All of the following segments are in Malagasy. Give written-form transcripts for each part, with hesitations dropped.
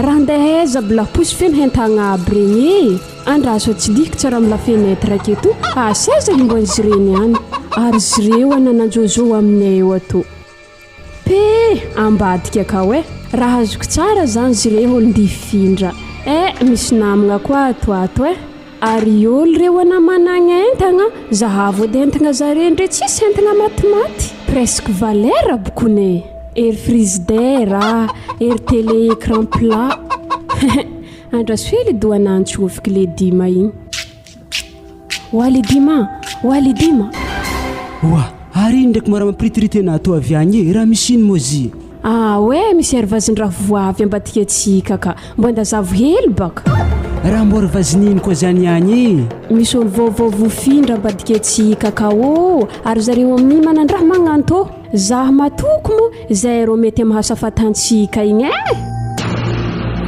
raha andeha aiza mbola posy feno hentagna aby regny andraso tsy dika tsara amina fenetra aketo asaiza himboan'izy ireny ihany ary izy ireo anananjojo aminay eo ato pe ambadika kao raha azoko tsara zany izy ireo olondifindra misy namagna koa ato ary olo reo anamanagna entagna zahavo edy entagna zare ndre tsisy entagna matimaty presque valera bokone ery frigidaire ery télé écran plat andraso hely doanantsofika le dima igny walidima oa ary ndraiky mara mampritiritenà ato avy agny raha misy ino mozy misy ervazindraha voavy ambadika atsika ka mbo andazavo hely baka raha mbora vazininy koa zany agny misy olo vaovavofindra ambadika atsika ka ary zareo amin'ny manandraha magnanto zaho matoko mo zay ro mety mahasafatantsika igny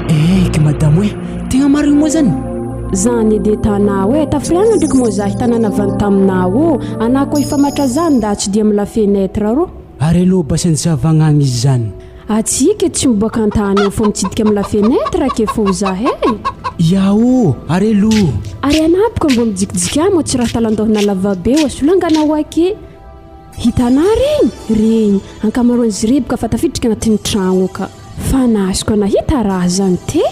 eky madamo tegna marigny moa zany edy tanao tafiriagna ndraiky moa zaho tanana avany taminao anah koa ifamatra zany nda tsy dia amila fenetra ro ary aloha basany zavagnagny izy zany atsika tsy miboaka antany eo fo mitsidika amila fenetra ke fo zah yao ary aloha ary anapoko mbo mijikijika mo tsy raha talandohana lavabe oasolanganao ake hitanà regny ankamaroan'izy riboka fa tafidrika anatin'ny tragno ka fa nasiko nahita raha zany te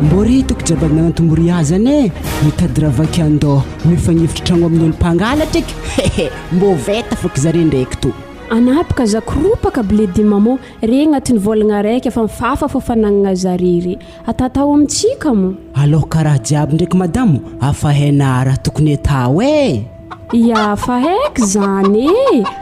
mbori toko jabady nagnantombori azany mitady raha vaky andoha mifagnifitra tragno amin'ny olo mpangalatra eky mbo veta foky zare ndraiky to anapaka zakoropaka bledi mamo re agnatin'ny volagna raiky efa mifafa fo fanagnana zarery atatao amintsika mo aloha karaha jiaby ndraiky madamo afahaina raha tokony atao ya fa haiky zany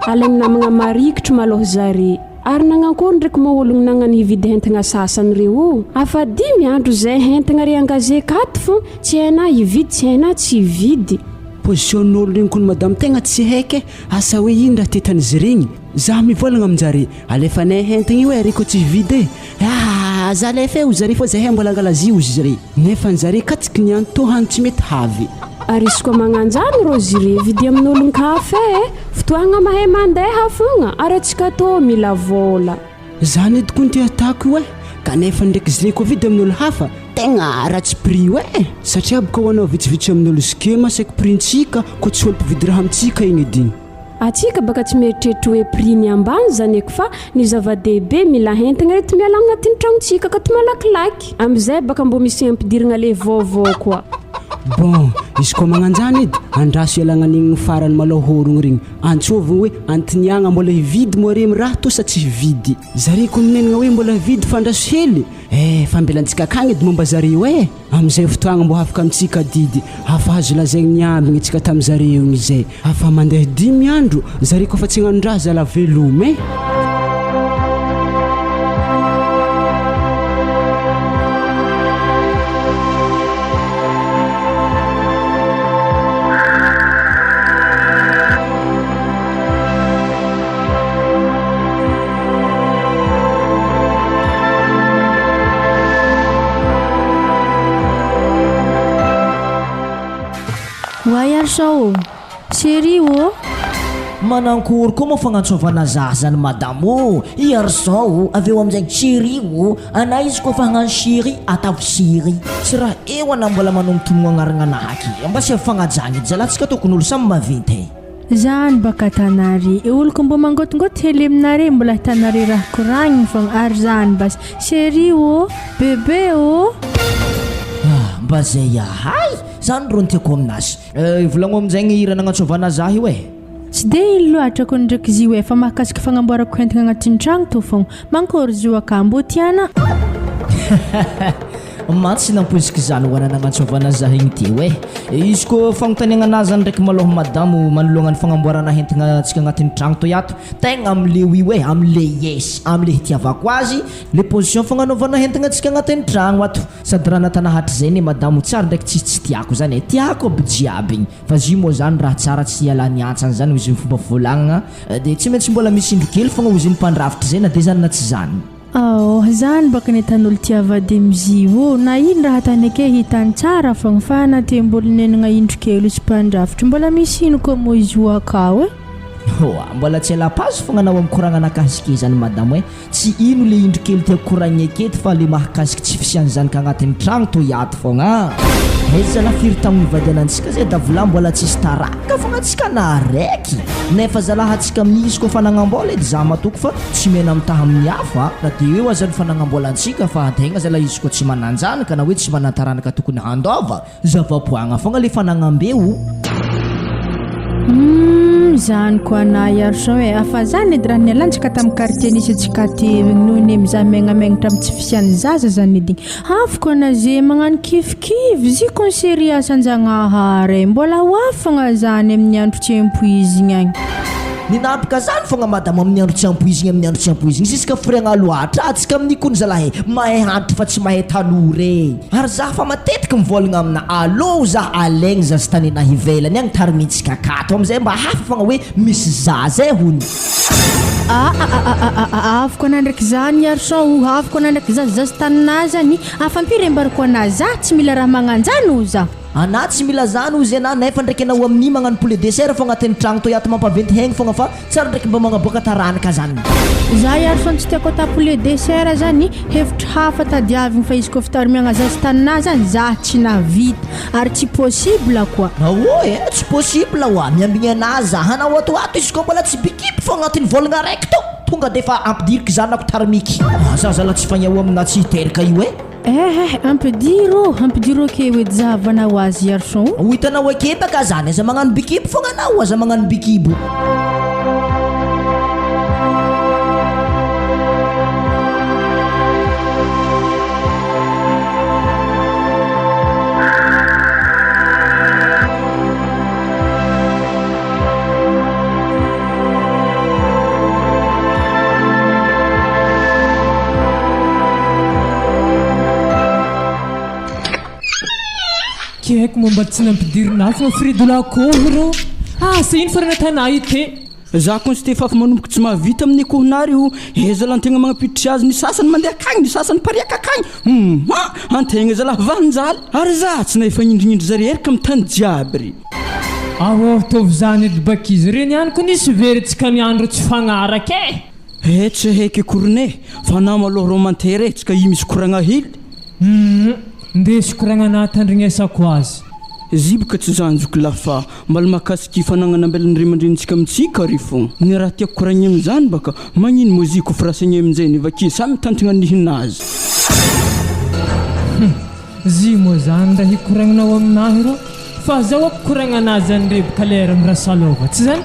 alaigny namagna marikitry maloha zare ary nagnankory ndraiky moa ologno nagnany hividy hentagna sasany reo afa 10 andro zay hentagna re angazekato fo tsy haina hividy tsy haina tsy hividy position'olo regny kono madamo tegna tsy haiky asa hoe ino raha tetan'izy regny zaho mivolagna aminjare alefanay hentagna io reko tsy hividy zalefa eo zare fo zahay mbola angalazy io zare nefa nzare katsiky ny antohany tsy mety havy ary izy koa magnanjany ro zire vidy amin'ny olon kafe fotoagna mahay mandeha fogna ary atsika to mila vola zany edy koa ty atako io kanefa ndraiky zire koa vidy amin'ny olo hafa tegna ratsy prix satria boka hoanao vitsivitsy amin'ny olo skema saky printsika koa tsy olo mpividy raha amintsika igny ediny atsika baka tsy mieritreritry hoe prix ny ambany zany eky fa ny zava-dehibe mila hentagna reto miala agnatin'ny tragnontsika ka to malakilaky amizay baka mbo misy ampidiragna le vaovao koa bon izy koa magnanjany edy andraso ialagnan'igny farany malahorogno regny antsovigny hoe antiniagna mbola hividy moa remy raha to sa tsy hividy zare koa minenagna hoe mbola hividy fa andraso hely fambelantsika akagny edy momba zareo amizay fotoagna mbo afaka amintsika didy afahazo lazaigny niambigny atsika tamizareo igny zay afa mandeha 10 andro zare koa fa tsy hagnanondraha zala velomy sao chéri manankory koa moa fagnantsovana zah zany madamo iarson aveo amin'izay chéri ana izy koa fa hagnano chéri atavo chéri tsy raha eo ana mbola manomitomo agnaragna anahaky mba sy afagnajagny edy zalatsika tokony olo samy maventy zany baka tanary oloko mbo mangotongoty hely aminare mbola hitanare raha koragniny fogna ary zany bas chéri bebe mba zay ahay zany ro ntiako aminazy volagno amin'izay hira nagnatsovana zah io tsy dia ino loatra koa ndraiky izy io fa mahakasika fagnamboarako entagna agnatin'ny tragno to fogna mankory izy io aka mbo tiana matsy nampoziky zany hoana nagnatsovana zah igny ty izy koa fagnotaniagna anazy ndraiky maloha madamo manolognany fagnamboarana hentagna atsika agnatin'ny tragno to yato tegna amile io amile yes amile hitiavako azy le position fagnanaovana hentagna atsika agnatin'ny tragno ato sady raha natanahatry zay madamo tsara ndraiky tsy tiako zany tiako aby jiaby igny fa zy moa zany raha tsara tsy ialany antsany zany izy fomba volagnana dia tsy maintsy mbola misy indro kely fogna izy mpandrafitra zay na dia zany na tsy zany zany baka netan'olo tiavady mizy na ino raha tany ake hitany tsara fogna fa na te mbola nenagna indro kely izy mpandrafitra mbola misy ino koa moa izy io akao Mbola tsy lapazy fogna anao amin'ny koragna nakasika izany madamo hoe tsy ino le indro kely tiako koragna aketo fa le mahakasika tsy fisiany zanaka agnatin'ny tragno to iato fogna zalafiry tamin'ny vady anantsika zay davila mbola tsisy taraka fogna antsika naraiky nefa zalaha antsika misy koa fanagnam-bola edy za matoko fa tsy mena mitaha amin'ny hafa na dia hoe azany fanagnam-bola antsika fa antegna zala izy koa tsy mananjanaka na hoe tsy manantaranaka tokony handova zava-poagna fogna le fanagnam-beo zany koa na Yarson hoe afa zany edy raha nialantsika tamin'ny quartier nisy antsika teo noho ny mizaha megnamegnatra amin'ny tsy fisian'ny zaza zany edy afaka na zay magnano kifokivy zy conseiller asan-jagnahary mbola hoafagna zany amin'ny andro tsy ampoizigny agny ninapaka zany fogna madamo amin'ny andro tsy ampoizigny ziska firiagna loatra atsika amin'ny kony zalahy mahay antitra fa tsy mahay tanory ary za fa matetika mivolagna amina allo za alaigny za sy tanena hivelany agny tarimitsika kato amizay mba hafa fogna hoe misy zaza hony afaka na ndraiky zany Yarson afaka na ndraiky za sy tanina zany afampiry mbarako ana za tsy mila raha magnanjany o za ana tsy mila zany ozy ana nefa ndraiky anao amin'ny magnano poulet de serre fo agnatin'ny tragno to iato mampaventy haigny fogna fa tsara ndraiky mba magnaboaka taranaka zany za Yarson tsy tiako ata poulet de serre zany hevitra hafa tadiavigny fa izy koa fitarimiagna za sy tanina zany za tsy navita ary tsy possible koa tsy possible oa miambigny anazy za hanao atoato izy koa mbola tsy bikipy fo agnatin'ny volagna raiky to tonga defa ampidiriky zanako tarimiky za zala tsy fagnaho amina tsy hiteraka io ampidiro ke edy zahavanao azy Yarson ho hitanao ake baka zany aza magnano bikibo fogna anao aza magnano bikibo Keko momba tsy nampidirina fa fridola akoho se ino farana tana ite za koa sy tefa manomboka tsy mahavita amin'ny akohonary io zala antegna magnapiditry azy ny sasany mandeha akagny ny sasany pariaka akagny antegna zala vanjaly ary za tsy naefa indrindry zare erika amin'ny tany jiaby ry tovy zany edy bakizy reny ihany koa nisy verytsika niandro tsy fagnaraka tsy haiky akorone fa na maloha romantere tsika io misy koragna hely ndesy koragna natandrignesako azy ziboka tsy zanjoko lafa mbala mahakasiky fanagnana ambelany rimandrenitsika amintsika ry fo ny raha tiako koragny amin'izany baka magnino moziko frasagny amin'izay vaky samy mitantigna nihinazy zy moa zany raha hikoragninao aminahy ro fa zaho ako koragnanazy any rebaka lera mirasalova tsy zany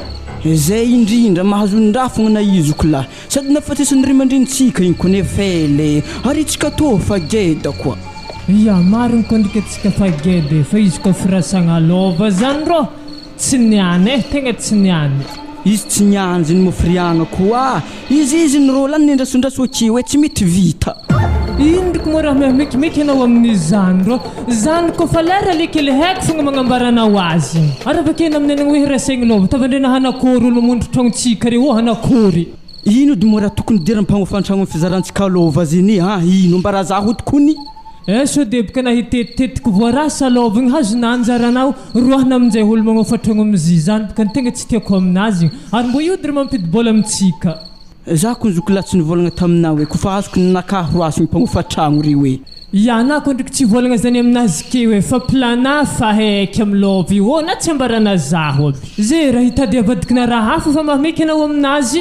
zay indrindra mahazondraha fogna na izoko lahy sady nafatesany rimandrenitsika igny koa nefele ary itsika to fa geda koa mariny koa ndrikatsika fa gede fa izy koa firasagna lova zany ro tsy niany tegna tsy niany izy tsy niany zany mofiriagna koa izy ny rôle any nendrasondraso ake hoe tsy mety vita ino ndriky moa raha miamikimeky anao amin'izany ro zany koa fa lera lekele haiko fogna magnambaranao azy ary avakena aminenagna hoe rasaigny lova tavandrena hanakory olo mondro tragnontsika re hanakory ino dy moa raha tokony dira mpagnofantragno amin'ny fizarantsika lova zany ino mbara za hodikony so debaka nahitetitetika voarasa lovagny hazona anjaranao roahana amin'izay olo magnofatragno amin'izy zany baka ny tegna tsy tiako aminazy ary mbo io dira mampidibola amintsika za koa zoko latsy nivolagna taminah hoe kofa azoko ny naka roasy mpagnofatragno ry hoe na koa ndriky tsy volagna zany aminazy ke hoe fa plana fa haiky amin'ny lova io na tsy ambarana zaho aby zay raha hitady avadikina raha hafa fa mahameky anao aminazy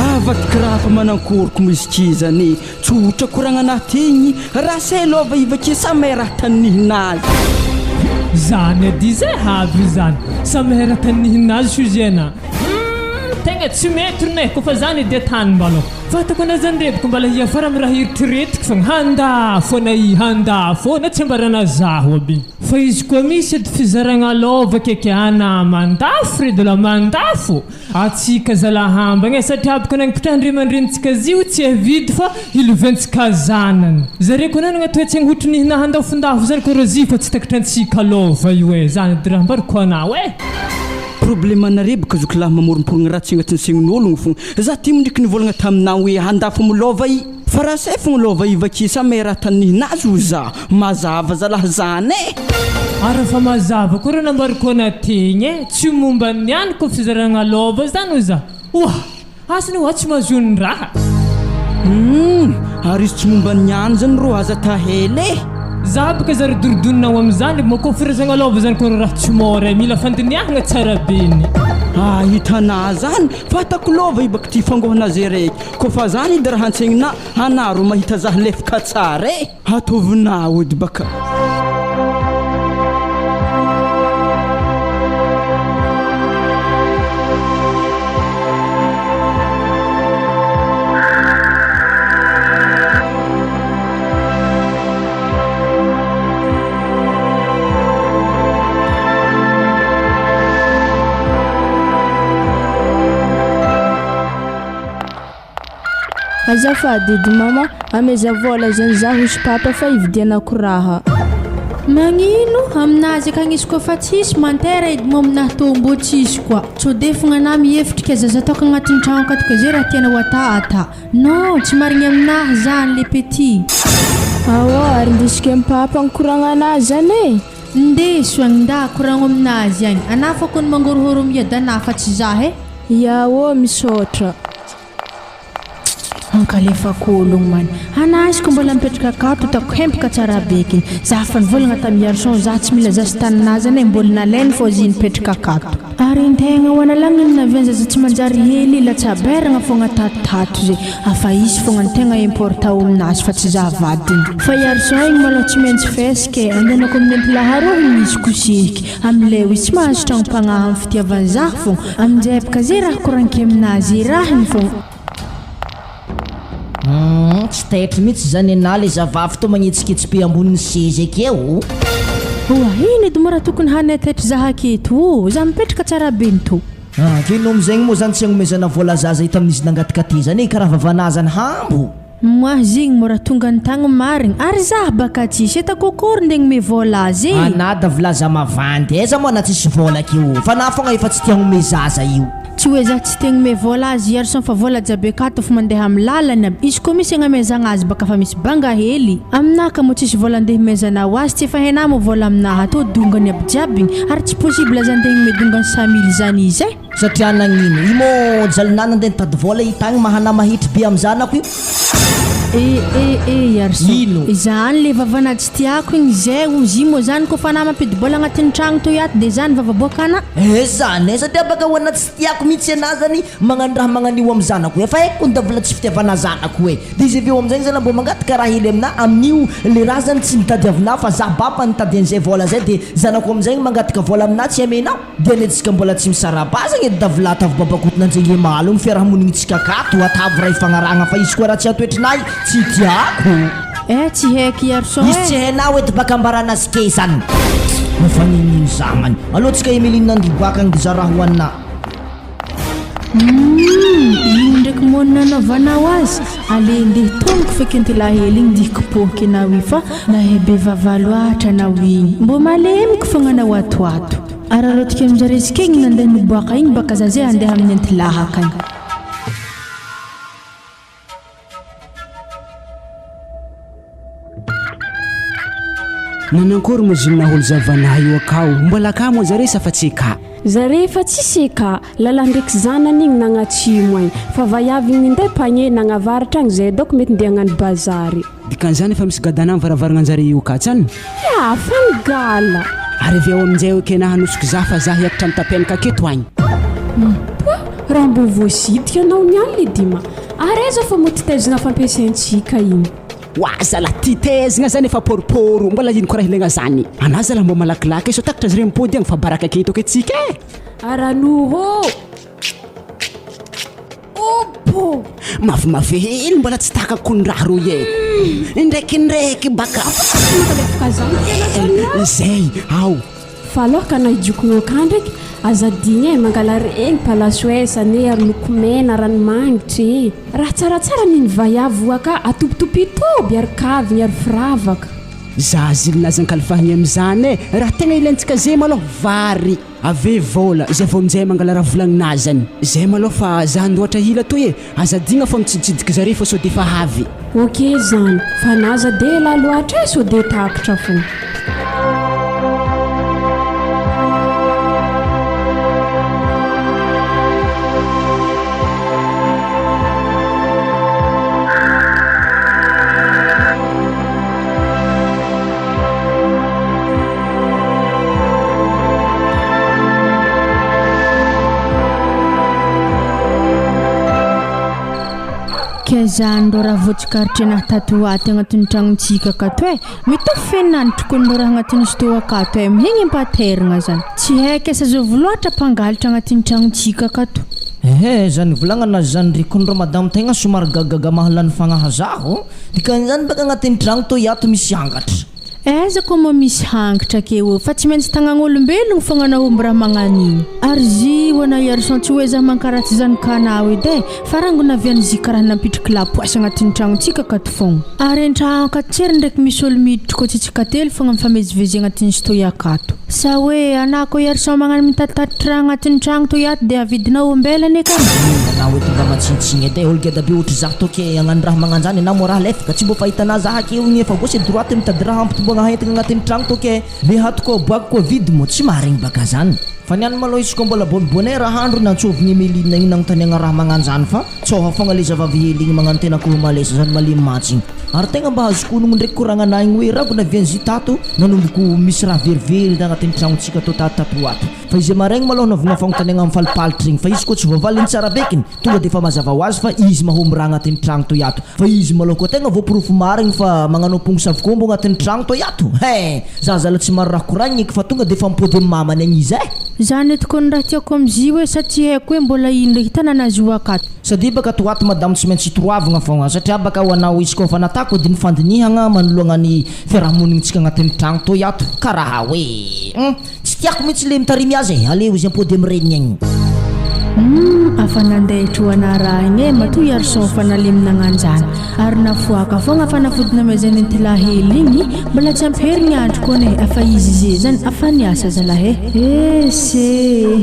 avadiky raha fa manankoroko misikizany tsotra koragnanahy tegny raha say lova ivake samy raha tanihinazy zany ady zay havy zany samy raha tanihinazy suzena tegna tsy mety ronay kofa zany edy tany mbalo fatako ana zany rebaka mbala hiafara amin'ny raha eritreretiko fogna handafo na tsy ambarana zaho aby fa izy koa misy edy fizaragna lova keke mandafo redola mandafo atsika zalahambagna satria abaka nangipitrahandrimandrenitsika zio tsy avidy fa iloventsika zanany zare koa nanagna toetsagny hotrinihina handafondafo zany koa rozy fa tsy takatrantsika lova io zany dy raha mbariko anao problème anarebaka zokolahy mamoromporogna raha tsy agnatin'ny segnin'ologno fogna za ty mondriky nivolagna taminah hoe handafo milova farasay fogna lova ivakisa mera taninazy uza mazava zalahy zany Ara fa mazava koa raha nambariko nategny tsy momba niany ko fizaragna lova zany oza asany ho tsy mazony raha ary izy tsy momba niany zany ro aza tahele za baka zary dorodononao am'izany mako firasagna lova zany koa raha tsy mora mila fandiniahagna tsara beny hitanà zany fatako lova ibaka ty fangohana zay raiky ko fa zany edy raha antsegnina hanaro mahita zaho lefaka tsara hatovina ody baka azafady edy mama ameza vola zany za hosy papa fa ividianako raha magnino aminazy akagny izy koa fa tsisy mantera edy mo aminahy tombo tsisy koa tsodefogna ana mihevitry ka zaza ataoko agnatin'ny tragno akatoka zay raha tiana ho atahata non tsy marigny aminahy zany le petit ary ndisika ampapa nikoragna anazy zany ndeso agny nda koragno aminazy agny ana fa kony mangorohoro miadana fa tsy zahe yaô misaotra ankalefa kologno man anazy ko mbola mipetraka akato tako hempaka tsara beky za fa nivolagna tamin'ny garçon za tsy mila zasy taninazy ane mbola nalainy fô zy nipetraka akato ary ntegna hoana lagniny naviany zaza tsy manjary hely latsaberagna fogna tatotato zay afa izy fogna ntegna importa aminazy fa tsy za vadiny fa garçon igny malo tsy maintsy fesike andenako amin'ny ampilaharohiny izy kosiky amilay izy tsy mahazo tragno mpagnahy amin'ny fitiavany za fogna aminjay baka zay raha koranky aminazy rahiny fogna tsy taitry mihitsy zany ana le zavavy to magnetsiketsy ambonin'ny sezy akeo ino edy mora tokony hanetaitry zaha aketo za mipetraka tsara beny to keno am'zagny moa zany tsy agnomezana vola zaza hita amin'izy nangataka ty zany karaha vavanazany hambo moa zigny mora tonga ny tagny marigny ary zaho baka tsisy etakokory ndegny me vola azy anada vilaza mavandy eza moa na tsisy vola akeo fa na fogna efa tsy tia hagnome zaza io tsy hoe za tsy tegny me vola azy garçon fa vola jabe akato fa mandeha amin'ny lalany aby izy koa misy agnamezagna azy baka fa misy banga hely aminaka mo tsisy vola andeha mezana ho azy tsy efa hainà mo vola aminahy atao dongany aby jiabiny ary tsy possible za ndegny medongany 100 000 zany izy satria nagnino imo jalinana andeha nitady vola hitagny mahana mahitry be am'zanako io garçon zany le vavana tsy tiako igny zay ozy mo zany koa fa na mampidibola agnatin'ny tragno to iato de zany vavaboakana zany satria baka hoana tsy tiako mihitsy ana zany magnano raha magnanio am'zanako efa haiko ny davila tsy fitiavana zanako hoe de izy aveo am'zay zany mbo mangataka raha hely amina amin'io le raha zany tsy nitady avina fa za bapa nitady an'izay vola zay de zanako am'zay mangataka vola amina tsy amenao de anetsika mbola tsy misarabazagny edy davila tavy babakotina anjegny malo ny fiarahamonignytsika akato atavy raha ifagnaragna fa izy koa raha tsy atoetrinahy tsy tiako tsy haiky garçon izy tsy hainao edy baka ambarana azy ke zany mafaninino zamany aloha tsika emeline nandiboaka ny za raha hoanina ino ndraiky monina anaovanao azy ale ndeha tomoko feky antylahely igny dikopoky anao i fa nahebe vavaloatra anao igny mbo malemiko fognanao atoato ary arotika aminjarezika igny nandeha niboaka igny baka za zay andeha amin'ny antylahaka igny nanankory mo zinona olo zavana io akao mbola ka mo zare sa fa tsy ka zare fa tsisy ka lala ndraiky zanany igny nagnatsimo agny fa vaiavy igny ndray pagné nagnavaratra agny zay doko mety ndeha hagnano bazary dikan'izany efa misy gadana mivaravaragna anjare io ka tsany fangala ary avy ao amin'izay ke nahanosiko za fa za hiakatra mitapianaka aketo agny raha mbo voasitika anao niany le dima ary aiza fa motitezina fampiasaintsika igny zala titezigna zany efa poriporo mbola ino koa raha ilaigna zany ana zala mbo malakilaky so takatra azy re mipody agny fa baraka aketo ake tsika aranoho opo mavimavy hely mbola tsy takako ny raha roy indraikindraiky baka zay ao fa alohaka nahidiokona ka ndraiky azadigny mangala regny palasoesany ary lokomena ranomagnitry raha tsaratsara niny vaiavy aka atopitopitoby ary kavigny ary firavaka za zilonazan-kalifahigny amin'izany e raha tegna ilaintsika zay maloha vary ave vola zay vao amin'izay mangala raha volagninazany zay maloha fa za andohatra hila toy e azadigna fa mitsiditsidiky zare fa sao de fa havy okey zany fa naza de la loatra e sao de takatra fo zany ro raha voatsikaritra anahy tatoaty agnatin'ny tragnontsika akato e mitovy fenanitroko ny raha agnatin'ny sto akato e mihegny empaterigna zany tsy haiko asa zovy loatra mpangalitra agnatin'ny tragnontsika akato zany volagnana zany rikondro madame tegna somary gagaga mahalany fagnahazaho dikan'izany baka agnatin'ny tragno to iato misy angatra aiza koa moa misy hangitra keo fa tsy maintsy tagnan'olombelogno fogna nahomby raha magnan'igny ary zioana garçon tsy hoe za mankaratsy zany kanao edy e fa rangona aviany zy karaha nampitriky lapoasy agnatin'ny tragnontsika akato fogna ary an-tragno akatsery ndraiky misy olo miditra koa tsitsika telo fogna mifamezivezy agnatin'ny stoy akato sa hoe anao koa garçon magnano mitatatra agnatin'ny tragno to iato de avidina ombelany ka na hoe tonga matsinitsigny edy olo geda be ohatra zah toke agnano raha magnanjany na mo raha lefaka tsy mbo fahitana zah ake igny efa gauche droite mitady raha ampitombogna entagna agnatin'ny tragno toke le hatoko boaka covid mo tsy marigny baka zany fa niany malo izy ko mbola bonbonnaire handro nantsovigny melina igny nagnotaniagna raha magnanjany fa tsoha fogna le zavavy hely igny magnano tena koa malesa zany malemy matsigny ary tegna mba azoko onogno ndraiky koragnanahy igny hoe ragona vianzy tato nanomboko misy raha verivery agnatin'ny tragnontsika to tato ato fa izy maregny maloha navogna fagnotaniagna amin'ny falipalitra igny fa izy koa tsy voavaliny tsara bekiny tonga de fa mazava ho azy fa izy mahomby raha agnatin'ny tragno to iato fa izy maloha koa tegna voaporofo marigny fa magnano ampongnosavy kombo agnatin'ny tragno to iato za zala tsy maro raha koragniny eky fa tonga de fa mipody amin'ny mamany agny izy zany etoko ny raha tiako am'izy hoe satria haiko hoe mbola ino ndraiky tanana azy ho akato sady baka toaty madamo tsy maintsy toroavagna fogna satria baka ho anao izy koa fa natako dy ny fandinihagna manoloagnany fiarahamonignytsika agnatin'ny tragno to iato karaha hoe tsy tiako mihitsy le mitarimy azy aleo izy ampody amiregny agny afa nandehitra ho ana raha igny e matoa garçon fa naleminagnanjany ary nafoaka fogna fa nafodina mazany antylahely igny mbola tsy ampiherigny andro koa e afa izy ze zany afa niasa zalahy se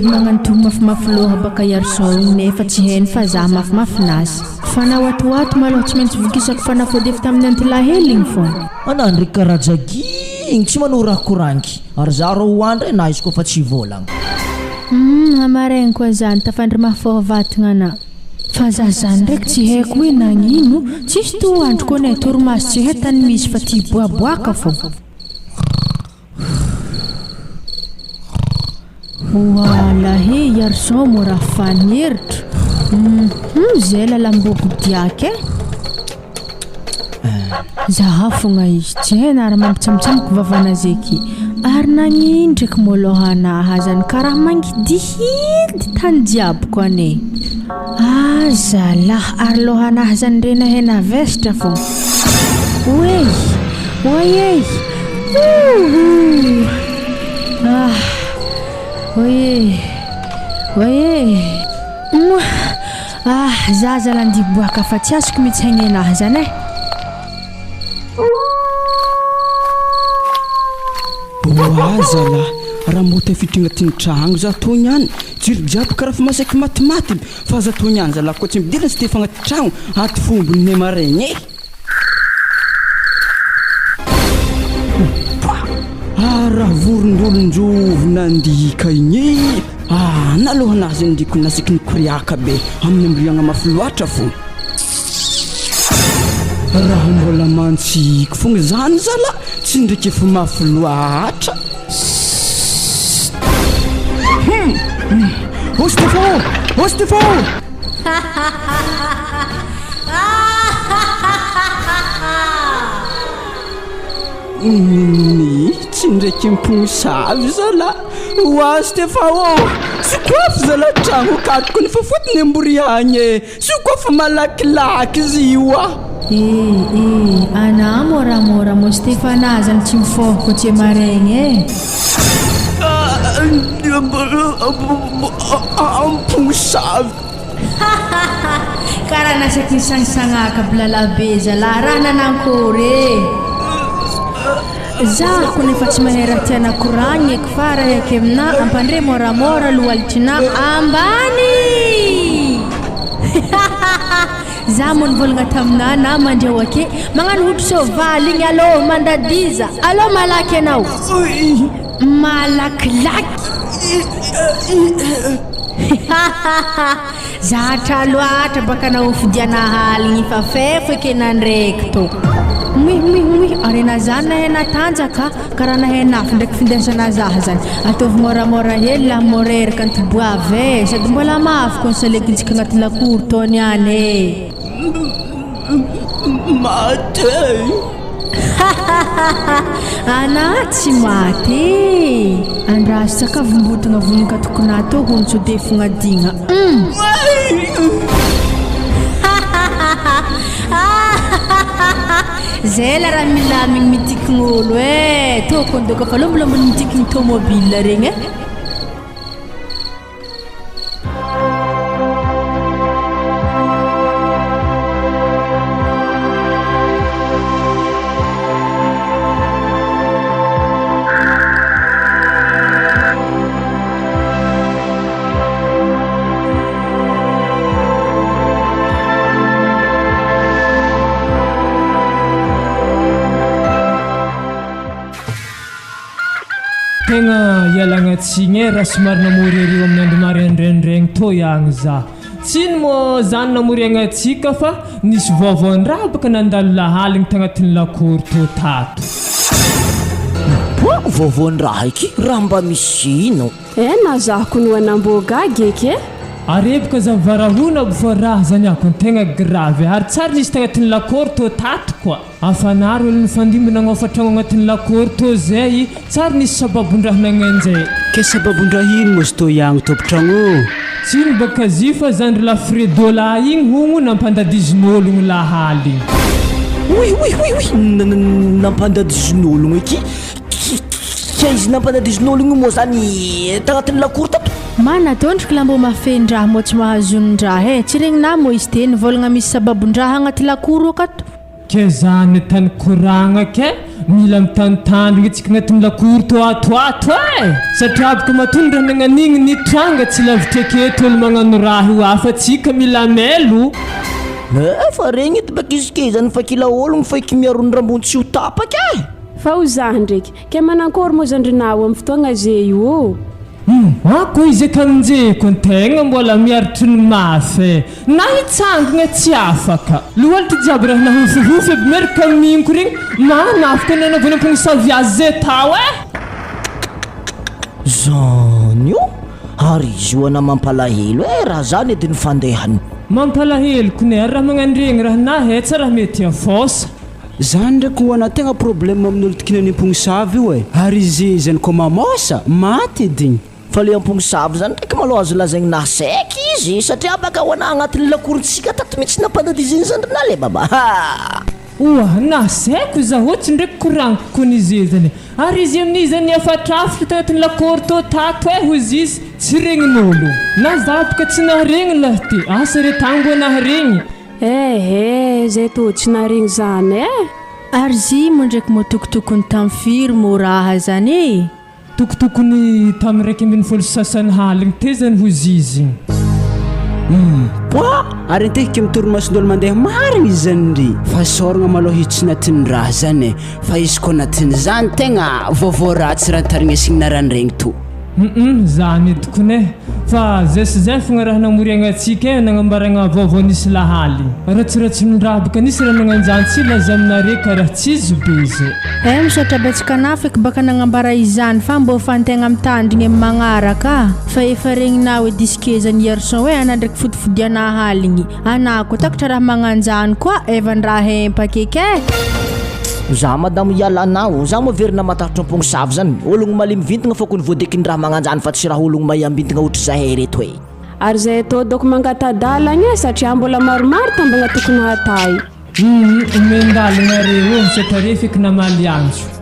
magnano to mafimafy loha baka garçon igny nefa tsy hainy fa za mafimafinazy fa naoatoato maloha tsy maintsy vokisako fa nafody efa tamin'ny antylahely igny fogna anao ndraiky karaha jagigny tsy manao raha koranky ary za ro hoandra na izy koa fa tsy volagna amaregny koa zany tafandry mahafahavatagna ana fa za zany ndraiky tsy haiko hoe nagnino tsisy to andro koa ne torimaso tsy hay tany misy fa ty boaboaka fo walahe garçon mo raha faneritra zay lalambobodiaka zaha fogna izy tsy hay na raha mampitsamotsamoky vavana zeky ary nagnino ndraiky moloha anahy zany karaha mangidihidy tany jiaby koa ne zalahy ary loha anahy zany rena hena vestra fo oey oye za zalandiboaka fa tsy azoko mihitsy haigny anahy zany e zala raha mbota fitry agnatin'ny tragno za tony any jiry jiaby karaha fa masaky matimaty fa za tony any zala koa tsy midila tsy tefa agnaty tragno aty fombony ne maregny raha vorondolonjovy nandika igny naloha anazy ndiko nasaky nikoriaka be amin'ny ambriagna mafy loatra fo raha mbola mantsiko fogna zany zala tsy ndraiky efa mafy loatra Stefan tsy ndraiky mpamosavy zala wa Stefan sikoafy zala tragno akatoko nefa fotony amboriagny sikoafy malakilaky izy io ana moramora mo Stefana zany tsy mifohoko tsy maregny mpamosavy karaha nasaky nisangisagnaka bilalabe zala raha nanankory zahako nefa tsy mahery tiana koragny eky fa raha eky amina ampandre moramora loalitrina ambany za mo nivolagna tamina na mandrao ake magnano hotro sovaly igny alô mandadiza alô malaky anao malakilaky zatra loatra baka nao fidiana haligny fa fefo eke nandraiky to mi arena zany nahena tanjaka karaha nahenafo ndraiky findesana zaha zany ataovy moramora hely la moreraka antiboave sady mbola mafy konsalekintsika agnaty lakoro tony any e maty ana tsy maty andraso tsaka vombotagna voninka tokony atao hontsy de fognadigna zay la raha milamigny mitikigny olo e tokony doka fa lombolomboly mitikigny tomobile regny e tegna ialagna tsigny raha somary namorerio amin'ny andro maraindraindregny to ihagny za tsy ny mo zany namoriagna atsika fa nisy vaovaon-draha baka nandalo lahaligny tagnatin'ny lakoro to tato vaovaon-draha eky raha mba misy ino na zahako no anambogagy eky arebaka zavarahona before raha zany ako ny tegna grave ary tsara nisy tagnatin'ny lakoro to tato koa afanary olo nifandimby nagnaofa tragno agnatin'ny lakoro to zay tsara nisy sababon-draha nagnanjay ke sababon-draha ino mozy to ihagny tompotragno tsiny baka zy fa zandry lafredola igny hogno nampandadizin'ologno lahaligny nampandadizin'ologno eky ka izy nampandadizin'ologno mo zany tagnatin'ny lakoro tato manatondriky la mbo mafendraha mo tsy mahazonin-draha e tsy regny na mo izy te nivolagna misy sababon-draha agnaty lakoro akato ke zany tany koragna ke mila mitantandrigny antsika agnatin'ny lakoro to atoato e satria abaka matondra nagnanigny nitranga tsy lavitra aketo olo magnano raha io afa tsika mila melo fa regny edy baka izy ke zany fa kila ologno fa eky miarony rambony tsy ho tapaka e fa ho zah ndraiky ke manankory mo zandrinao amin'ny fotoagna zay io ako izy akanjeko ny tegna mbola miaritry ny mafy na hitsangagna tsy afaka lohalitra jiaby raha nahofihofy aby miaraka amin'inko regny manafaka ny anaovana mpamosavy azy zay tao e zany io ary izy io ana mampalahelo e raha zany edy ny fandehany mampalahelo kony ary raha magnandregny raha nahetsa raha mety afosa zany ndraiky ho ana tegna problème amin'olo tikinany amponosavy io e ary izy zany koa mamosa maty ediny fa le ampognosavy zany ndraiky maloha azo lazaigny naseky izy satria baka ho ana agnatin'ny lakorontsika tato mihitsy nampandadiziny zandrina le baba oa nasaiko za ohatsy ndraiky koragniko kony zany ary izy amin'izy zany afatrafitra tagnatin'ny lakoro to tato e hozy izy tsy regnin'olo na zapaka tsy naharegny laha ty asa re tango naharegny zay to tsy naharegny zany e ary zimo ndraiky mo tokotokony tamin'ny firy mo raha zany e tokotokony tamin'ny raiky ambin'ny folo sasany haligny te zany hozy izy ary antegika mitoromasondolo mandeha marigny izy zany ndry fa soragna maloha hitsy natin'ny raha zany e fa izy koa natin'ny zany tegna vaovao ratsy raha tarignesigny naran'iregny to zany tokony e fa zay sy zay fogna raha namoriagna atsika e nagnambaragna vaovao nisy lahaligny ratsiratsy mindraha baka nisy raha nagnanjany tsy laza aminare karaha tsizy be izy misaotra betsaka nafeky baka nagnambara izany fa mbo fantegna mitandrigny amin'ny magnaraka fa efa regninao e diskezany garçon hoe ana ndraiky fodifodiana haligny ana ko takatra raha magnanjany koa evan-draha empakeke za madamo ialanao za moaverina matahatra ampognosavy zany ologno malemy vintagna fa kony voadekin'ny raha magnanjany fa tsy raha ologno mahambintagna ohatry zahay reto e ary zay atao doko mangatadalagna e satria mbola maromaro tambagna tokony hatay mendalagna reo satria re feky namaly anjo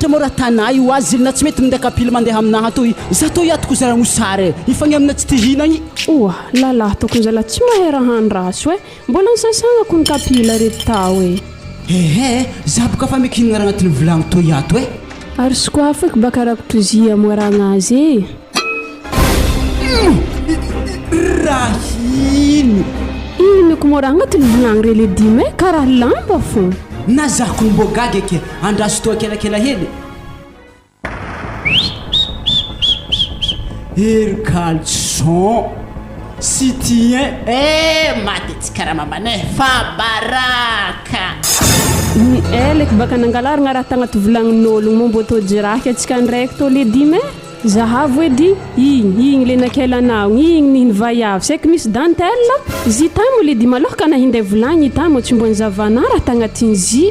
satra mora tanay io azy na tsy mety minday kapila mandeha aminaha toy za to iatoko zara mosary ifagny amina tsy tihinagny oa lalahy tokony zala tsy maherahandraso mbola nisasagnako ny kapila reto tao za boka fa mekinagna raha agnatin'ny volagno to iato ary siko afaka baka rakotozia moaragna azy rahino ino ko mora agnatin'ny volagno re le dimy karaha lamba fo na zako ny mbôgagy ake andraso to akelakela hely ery calson si tien maty tsy karaha mamanay fa baraka ny eleko baka nangalaragna raha tagnaty volagnin'ologno momba to jiraka atsika ndraiky to le dimy zahavo edy igny le nakelanao igny ny vehivavy saiky misy dentelle zy tamo le dimy aloha ka nahinday volagny tamo tsy mbony zavana raha tagnatin'ny zy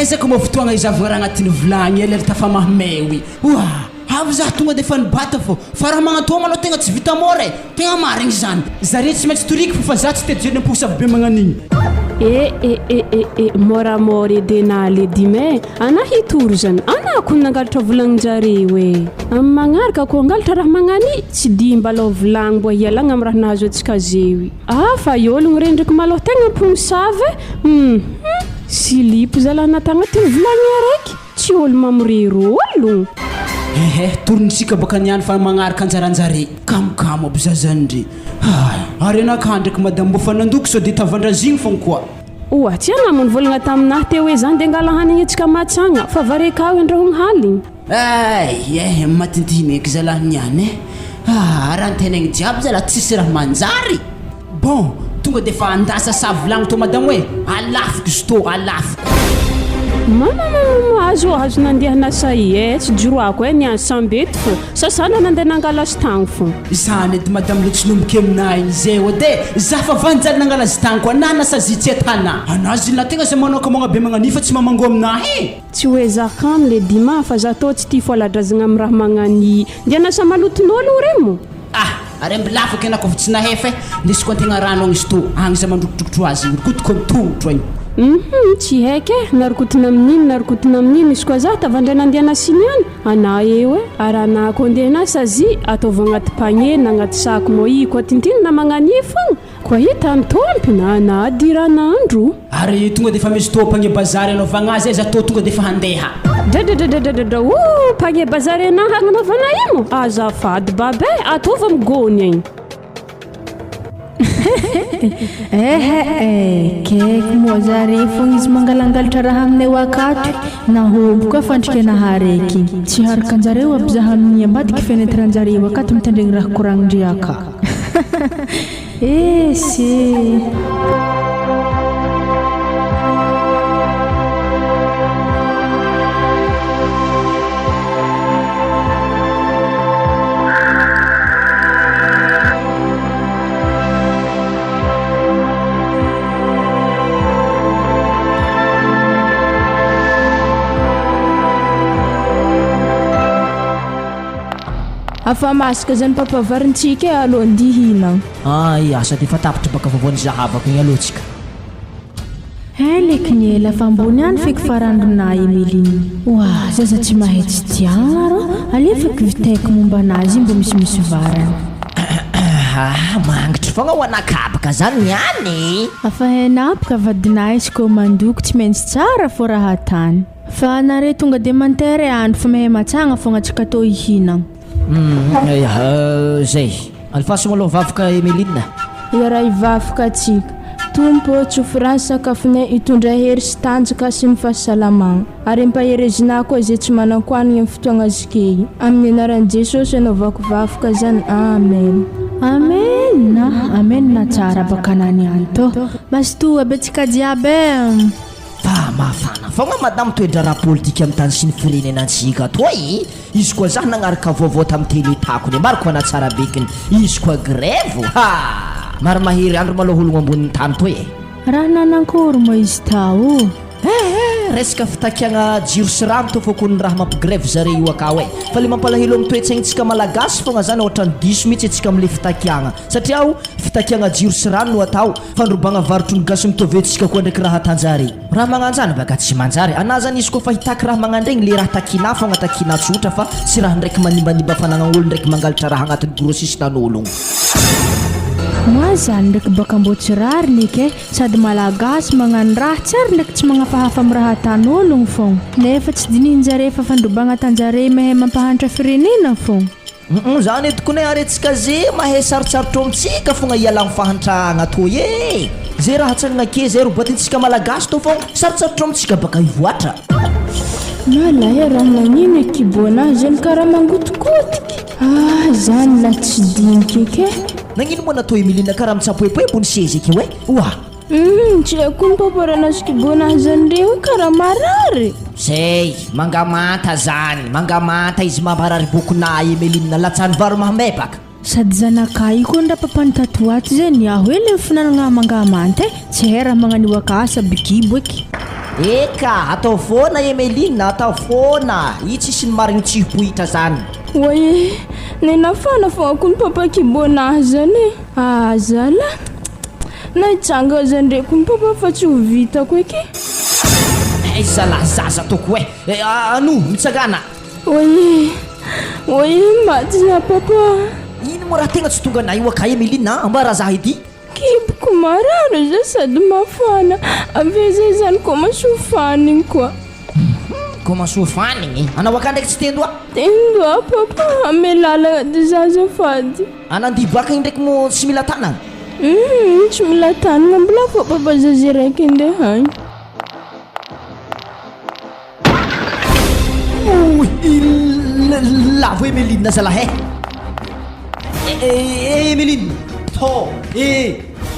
ezako mo fotoagna izavogna raha agnatin'ny volagny ely tafamamewy oa avy za tonga de fa nibata fo fa raha magnantoa malao tegna tsy vita môra tegna marigny zany zare tsy maintsy toriky fo fa za tsy tejery mpamosavy be magnan'igny moramora edena le dimy ana hitoro zany ana ko nangalatra volagnin-jareo amin'ny magnaraka ko angalatra raha magnany tsy dimba lao volagny mbo hialagna amin'ny raha nahazo antsika zewy fa iologno rendraky maloha tegna mpamosavy silipo zala natagnatin'ny volagny araiky tsy olo mamorero olo toronitsika baka niany fa magnaraka anjaranjare kamokamo aby zazandre ary anaka ndraiky madame mbo fa nandoko so de tavandrazigny fogna koa oa tsy anamony volagna taminahy teo hoe zany de angala hanigny atsika matsagna fa vareka ao andrahogny haligny matintiny eky zalahy niany raha ntenagny jiaby zala tsisy raha manjary bon tonga de fa andasa sa volagno to madame hoe alafiko izy to alafiko azo nandeha nasay tsy joroako niany sambety fo sasana nandeha nangala stagno fo zany edy madame le tsy nomboky aminahy zay de za fa vanjaly nangala stagno koa na nasazy tsy atana anazy na tegna za manao mogna be magnanifa tsy mamango aminahy tsy hoe zakam le dima fa za to tsy tia foaladrazagna amin'ny raha magnany dia nasa maloton'olo remo ary ambilafaky anako fa tsy nahefa ndesiko antegna rano agny izy to agny za mandrokotrokotro azy rokotiko mitongotro agny tsy haiky narokotona amin'iny izy koa za tavandray nandeha nasiny any ana eo ara na ko andeha nasazy ataova agnaty panier na agnaty sako mo koa tintinina magnany fogna koa hitany tompina na diranandro ary tonga de fa misy to panier bazary anaovagna azy za to tonga de fa handeha dadadadadada panier bazary anahy agnanovana imo azafady babe atova migony agny kaiky moa zare fogna izy mangalangalatra raha aminay wakato nahomby koa fandrikana araiky tsy haraka anjareo aby zaha amin'ny ambadiky fenetre anjareo wakato mitandregny raha koragnindriaka afa masaka zany papavarintsika aloha andihina asa de fa tapitra baka vavoany zahavako igny alohatsika leky ny ela fa ambony any feky farandrona Emeline zaza tsy mahay tsy tiaro alefako vitaiko momba anazy mbo misimisy varany mangitry fogna ho anakabaka zany niany afa henapaka vadiny izy ko mandoko tsy maintsy tsara fo raha tany fa nare tonga de mantery andro fa mahay matsagna fogna tsika to ihina zay alfaso maloha vavaka Emeline raha ivavaka atsika tompo tsofirany sakafonay itondra hery sy tanjaka sy ny fahasalamagna ary mpaherezina koa zay tsy manankoanigny amin'ny fotoagna zikey amin'ny anaran'i Jesosy anaovako vavaka zany amen amen na tsara baka nany any to basy to abetsika jiaby fa mafana fogna madame toedra raha politika amin'ny tany sy ny firenenantsika toy izy koa zah nagnaraka vaovao tamin'ny télé takony mariko anatsara bekiny izy koa grève maro mahery andro maloha ologno ambonin'ny tany toy raha nanankory mo izy tao resaka fitakiagna jiro sy rano to fokony raha mampigrève zare io akao fa le mampalahelo amin'ny toetsaintsika malagasy fogna zany ohatrany diso mihitsy antsika amin'le fitakiagna satria fitakiagna jiro sy rano no atao fandrobagna varotro ny gasy mitoventsika koa ndraiky raha atanjare raha magnanjany baka tsy manjary ana zany izy koa fa hitaky raha magnandregny le raha takina fogna takina tsotra fa sy raha ndraiky manimbanimba fanagnagn'olo ndraiky mangalatra raha agnatin'ny grossiste-n'ologno moa zany ndraiky baka mbô tsy rariny ke sady malagasy magnano raha tsara ndraiky tsy magnafahafa amin'ny raha atan'ologno fogna nefa tsy dinihinjare fa fandrobagna atanjare mahay mampahantra firenena fogna zany etokone arentsika ze mahay sarotsarotra amintsika fogna ialagny fahantragna toy ze raha tsanagna ze robotintsika malagasy to fogna sarotsarotra amintsika baka ivoatra nalahy raha magnino ekibônazy zany karaha mangotokotiky zany la tsy diniky ke nagnino moa natao Emeline karaha mitsapoepoe bony sezy ake oa tsy haiko ny paparanazy kibônazy zany reo karaha marary zay mangamanta zany mangamanta izy mamparary bokona Emeline latsany varo mahamebaka sady zanaka io koa ndra papany tatoaty zany aho le finanagna mangamanta tsy raha magnano akasa bigibo eky eka atao foana Emeline atao foana io tsisy ny marigny tsihipohitra zany oye nenafana fogna ko ny papa kibônazy zany zala na itsanga zany ndraiky ny papa fa tsy ho vitako eky zalazaza toko ano mitsangana oye maty za papa ino mo raha tegna tsy tonga na io aka Emeline ambara zaho edy kiboko marary za sady mafana ave zay zany koa masofanigny koa koa masofanigny anao aka ndraiky tsy tendoa papa ame lalagna dy zaza fady anandibaka igny ndraiky mo tsy mila tanagna tsy mila tanagna mbola fo papa zazy raiky indehagny lavo Emeline zalahy Emeline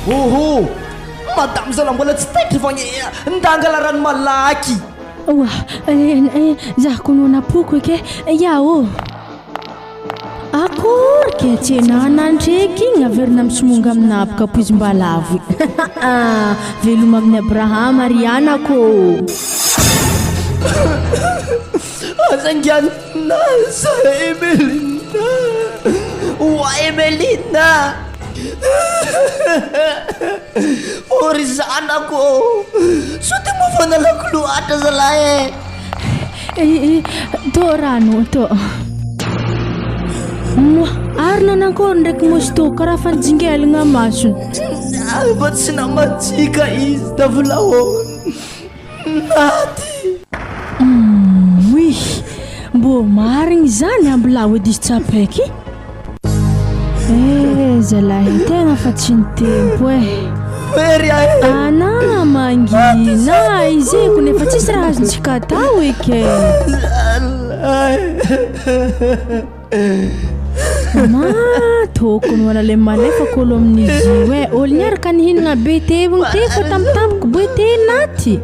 oho madame zala mbola tsy taitry fagny ndangala rano malaky zaho koa no napoko eke yao akory ke tsy nanandreky igny averina misimonga aminapaka poizy mba lavo veloma amin'ny Abrahama rianako azangianasa Emeline Emeline ory zanako so ty mofanalako loatra zalahy to rano to ary nanankory ndraiky mosy to karaha fanijingelagna masony fa tsy namatsika izy davolahoana naty mbô marigny zany ambilao edy izy tsapaiky zalahy tena fa tsy ny tempo ana mangina izy ko nefa tsisy raha azontsika atao eke tokony hoana le malefa kolo amin'izy io olo niaraka nihinagna be tevigny te fa tampotampoky be te naty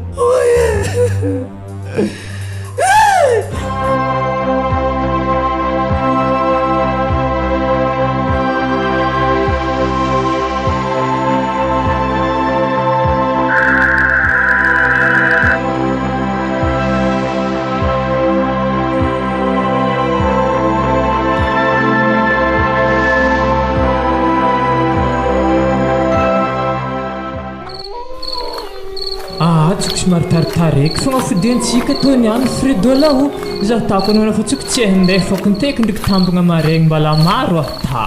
tsika somary taritareky fogna fidentsika tony any fridolao zaho tako anao fa tsoko tsy handefako nteky ndraiky tambagna maregny mbala maro ahta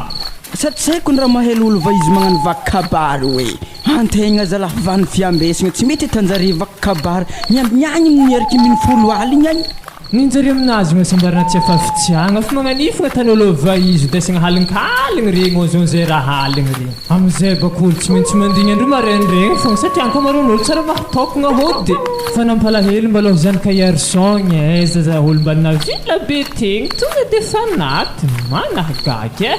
sady tsy haiko ny raha mahelo olo va izy magnano vakabary hoe antegna zalahy vany fiambesagna tsy mety tanjare vakabary miambignagny mieriky miny folo aligny agny ninjare aminazy masambarana tsy afafitiagna fa magnanifagna tanolo va izy desagna halinkaligny regny ozon zay raha haligny regny amizay bakolo tsy maintsy mandigny andro maraindregny fogna satria ankomaron'olo tsara mahatokagna hody fa nampalahelo mbaloha zanaka garçon zazaolo mbalina vila be tegny tonga de fa naty manahagaky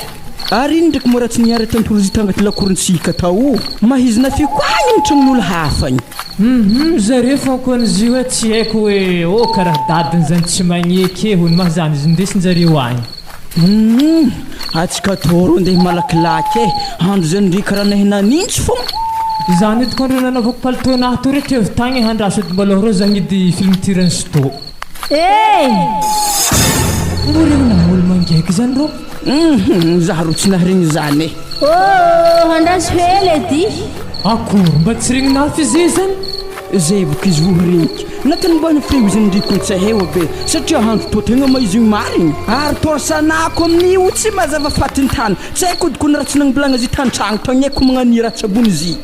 ary iny ndraiky mora tsy niara tantolo izy tangaty lakorontsika tao mahizina fikoagny ny tragnon'olo hafagny zare fankoan'izy io tsy haiko hoe karaha dadiny zany tsy magneky hony mahazany izy ndesinjareo agny atsika toro andeha malakilaky andro zany ndre karaha nahy nanintsy fogna Zany edy kondro nanaovako palotona to rehetra evy tagny handraso edy mbola rô zagnidy film tirany sto. Moregna olo mangaiky zany rô. Zaho ro tsy naharegny zany. Handraso hely edy. Akory mba tsy regninafy izy zany? Zay boko izy vohireniky natany mba nifrego izy ndriko tsy hewa be satria handro to tegna maizigny marigny ary torsanako amin'io tsy mazava fatiny tany tsy haiko ody kony raha tsy nagnibolagna zy tantragno tagnaiko magnany raha tsabony zy.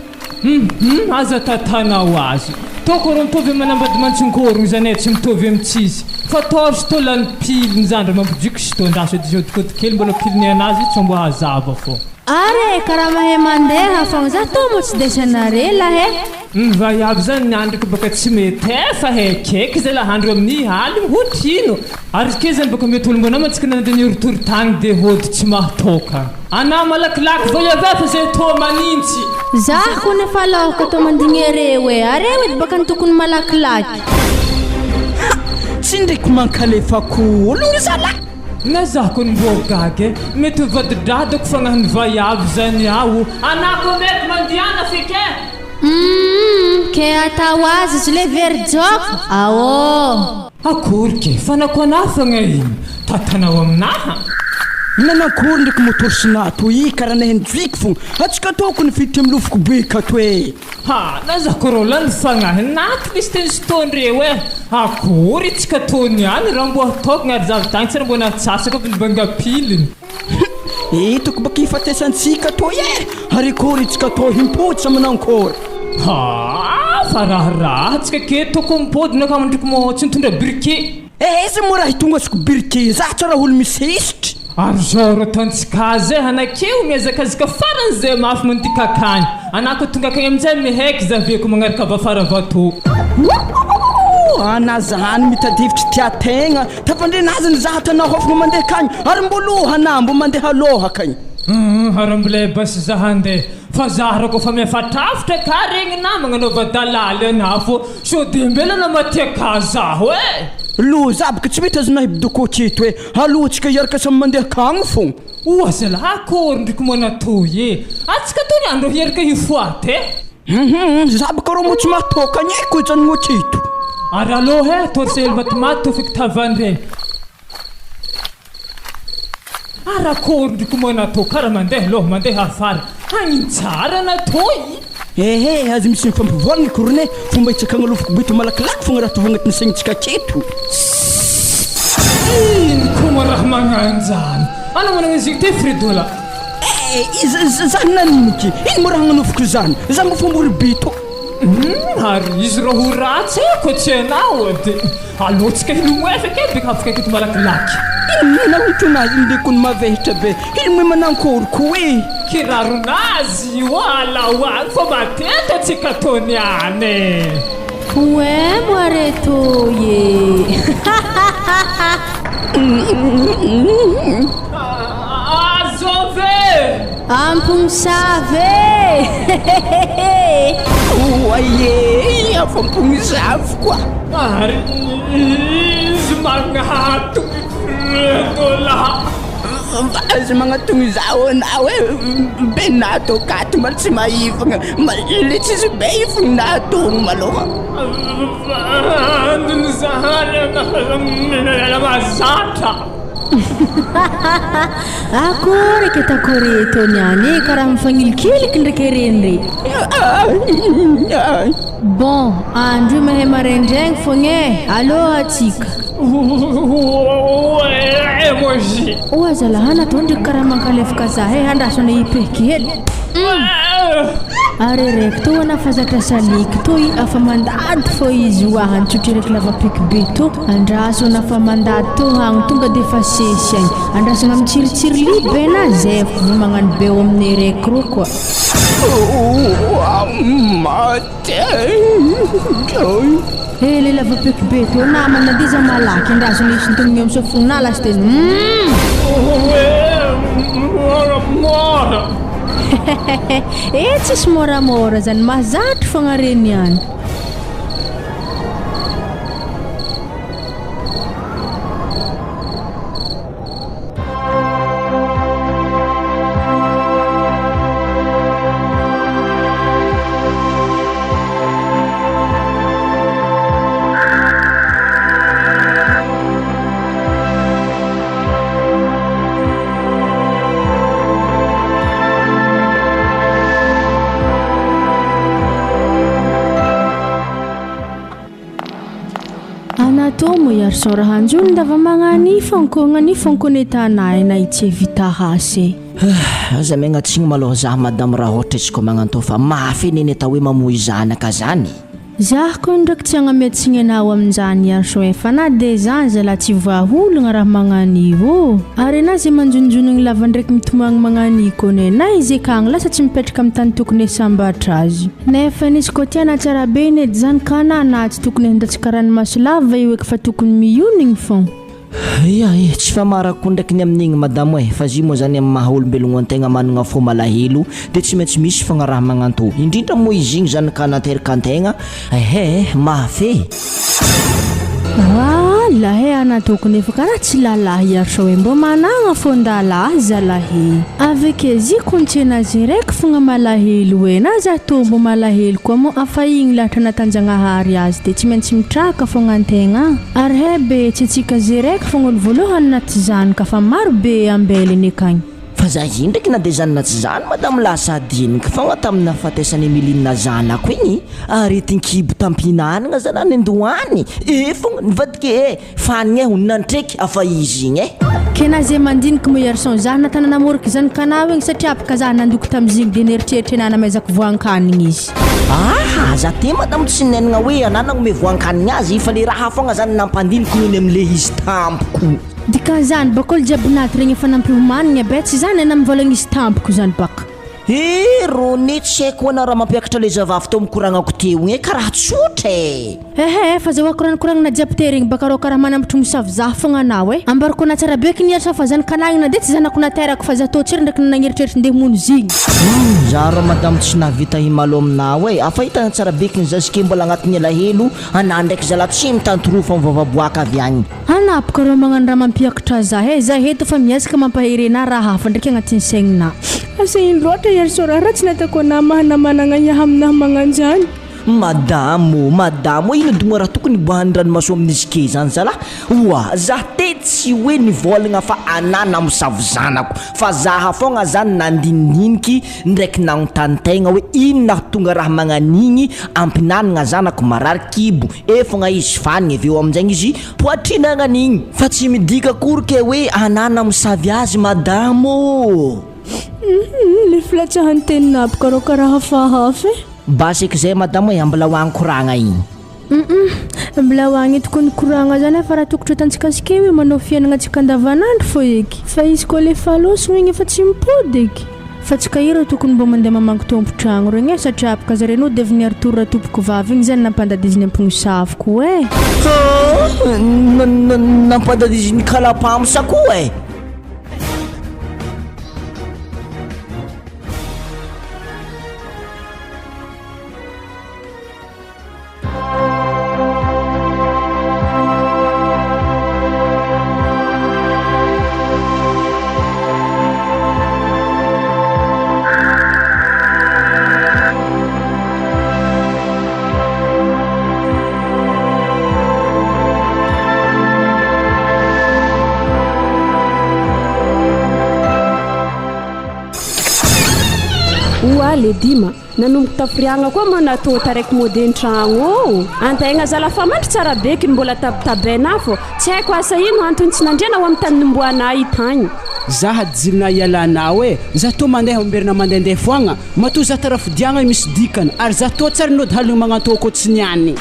Aza tatanao azy toko rô mitovy manambady mantsinkorogno zany tsy mitovy amintsisy fa torse to lany piliny zany raha mampidriky sy to andraso edy zao dikotykely mbola piliny anazy tsy mbo hazava fô. Are karaha mahay mandeha fogna za to mo tsy desanare lahe. Vaiavy zany niandriky baka tsy mety fa haikaiky zay lahandro amin'ny haly hotrino ary ke zany baka mety olo mbona mantsika nandeha nioritory tagny de hody tsy mahatoka ana malakilaky vaiavy fa zay to manintsy za ko nefa laoka to mandigny areo areo edy baka ny tokony malakilaky tsy ndraiky mankalefako olo zala na za ko nimbogagy mety vadidradako fagnahiny vaiavy zany ao anako mety mandiana fike. Ke atao azy sy le verijoko akory ke fanako anafagna iny tatanao aminaha nanakory ndraiky motorsina to i karaha nahendriky fogna atsika toko ny fity amin'ny lofoko beka to na za ko rô lany fagnahy naty misy teny sitondreo akory tsika tony any raha mbo ataoko gnary zavy tagny tsy raha mbo natsasaka fa nibanga piliny itako baka ifatesantsika to ary kory tsika to himpotsy amanankory fa raha tsika ke toko mipodina ka mandriky mo tsy nitondra birike izy mo raha hitonga asiko birike za tsara olo misy hesitry ary zao rô tantsika zay hanakeo miazakazaka farany zay mafy mantika akagny anako tonga akagny amin'izay mihaiky zaveko magnaraka avafara vato ana zany mitadivitry tia tegna tapandrenazany zaha tanao hofagna mandeha akagny ary mboloha mbo mandeha aloha akagny ary mbolay basy za handeha fa za rô kofa miafatrafitra ka regny na magnanaova dalaly ana fô sody mbelana matiaka zaho lo za baka tsy mety azonah ibidokôketo alohatsika iaraka samy mandeha akagny fogna oazala akory ndriky monatoy atsika tony andro hiaraka hifoaty za baka rô mo tsy mahatoka ny aiko zany moketo ary aloha torsely matimaty tofeky tavandregny ary akory ndriky monato karaha mandeha loha mandeha afara hagny tsara natoy azy misy mifampivolagna korone fomba hitsakagna lofoko bito malakilaky fogna raha tovagna agnatin'ny saignintsika keto ino koa raha magnanjany ana managna izy te fridola za naniniky ino mo raha hagnanofoko zany za mbo fomba ry bito ary izy raha ho ratsy ko tsy anao edy alohatsika hilomefaka beka afaka aketo malakilaky nahotonazy ndekony mavehitra be ino moe manankory ko kiraronazy walahoany fa matety atsika tony any moareto azove ampognosavy afa ampognosavy koa ary izy magnato dola azy magnatogno zaho anao be natokato mba tsy maivagna le tsisy be ifogna natogno maloha andony zahany mazatra akory ke takoreto niany karaha mifagnilikiliko ndraiky reny bon andro mahay maraindraigny fogna aloha atsika emoji oazalahana to ndraiky karaha mankalefaka zahay handrasona ipekely ary raiky to ana fazatra saliky to afa mandady fô izy oahany tsotry raiky lavapiky be to andrasona fa mandady to hagny tonga de fa sesy agny andrasona mitsiritsiri libe na zay fo magnano be ao amin'ny raiky ro koa le lavapiky be to namana de za malaky andrasona isy ntonigny amin'ny sofona lasy teny mora tsisy moramora zany mahazatry fogna reny any tomo yarso raha anjony ndava magnani fonkogna fonkone tanay na itsy vita hasy za megnatsiny malôha za madame raha ohatra izy ko magnanto fa mafy neny atao hoe mamoy zanaka zany zah ko ndraiky tsy agnametsiny anao amin'izany yarso fa na de zany zala tsy vaholagna raha magnanio ary na zay manjonjonigny lava ndraiky mitomagny magnani kone na izy akagny lasa tsy mipetraka amin'ny tany tokony sambatra azy nefa nisy ko tiana tsara be nedy zany ka na tsy tokony handatsika ranomaso lava io eky fa tokony mionigny fogna ia tsy famarako ndraiky ny amin'igny madamo fa zy moa zany amin'ny mahaolombelogno antegna managna fo malahelo dia tsy maintsy misy fogna raha magnanto indrindra moa izy igny zany ka nateraka antegna mafy lahe anatoko nefa karaha tsy lalahy yarso mbo managna fo ndalahy zalahy aveke zy kontsena zy raiky fogna malahelo na za tombo malahelo koa mo afa igny lahatra natanjagnahary azy dia tsy maintsy mitraka fogna antegna ary be tsitsika zy raiky fogna olo voalohany naty zany ka fa maro be ambeliny akagny fa za iny ndraiky na dia zanona tsy zany madame lasa adinika fogna tamina fatesany emilinina zanako igny ary tinkibo tampinanana zanany andohany fogna nivadika fanigny honina ndraiky afa izy igny kena zay mandiniky mo yarson za natana namoriky zany kanao igny satria apaka za nandoko tamizigny dia neritreritra enana maizako voankanigny izy za te madame tsy nenagna hoe ananagno me voankanigny azy fa le raha fogna zany nampandiniko nohony am'le izy tampoko dika zany bakolo jiaby naty regny efa nampihomanigny be tsy zany ana mivolagna izy tampoko zany baka rony tsy haiko ana raha mampiakatra le zavavy to mikoragnako teo igny karaha tsotra fa zaho koranikoragnina jiaby te regny baka rô karaha manambotry mosavy za fogna anao ambarako na tsara beky niarsa fa zany kanagna de tsy zanako naterako fa za tô tsery ndraiky nanagneritreritry ndeha mono zigny za rô madame tsy navita himalo aminao afa hitana tsara beky za sike mbola agnatin'ny alahelo ana ndraiky zala tsy mitantorofo mivavaboaka avy agny anapaka rô magnano raha mampiakatra za heto fa miezaka mampaherena raha hafa ndraiky agnatin'ny saignina asa ino loatra yarso raha tsy natako managna iaha aminahy magnanjany madamo ino dogna raha tokony boahany ranomaso amin'izy ke zany zala za te tsy hoe nivolagna fa anana mosavy zanako fa zaha fogna zany nandininiky ndraiky nagnontanytegna hoe ino nahatonga raha magnanigny ampinanagna zanako marary kibo fogna izy fanigny aveo amin'izagny izy poatrinagnanigny fa tsy midika kory ke hoe anana mosavy azy madamo le filatsahany teninapaka rô karaha hafahafa basy eky zay madamo ambila hoagny koragna igny mbila hoagny tokony koragna zany fa raha tokotry atantsika sike hoe manao fiainagna antsika andavanandro fo eky fa izy koa le falosogna igny efa tsy mipody eky fa tsika iro tokony mba mandeha mamango tompotragno regny satria apaka zare no deviny aritoura tompoko vavy igny zany nampandadiziny ampognosavy ko nampandadiziny kalapamsa ko le dima nanomboka tafiriagna koa mo natao taraiky modeny tragno antegna zala fa mandry tsara beky mbola tabitabaina fo tsy haiko asa ino antony tsy nandrianao amin'ny tany nomboana itagny zaha jirina ialanao za to mandeha amberina mandehandeha foagna mato za tara fidiagna misy dikana ary za to tsara nody halogno magnantô ko tsy niany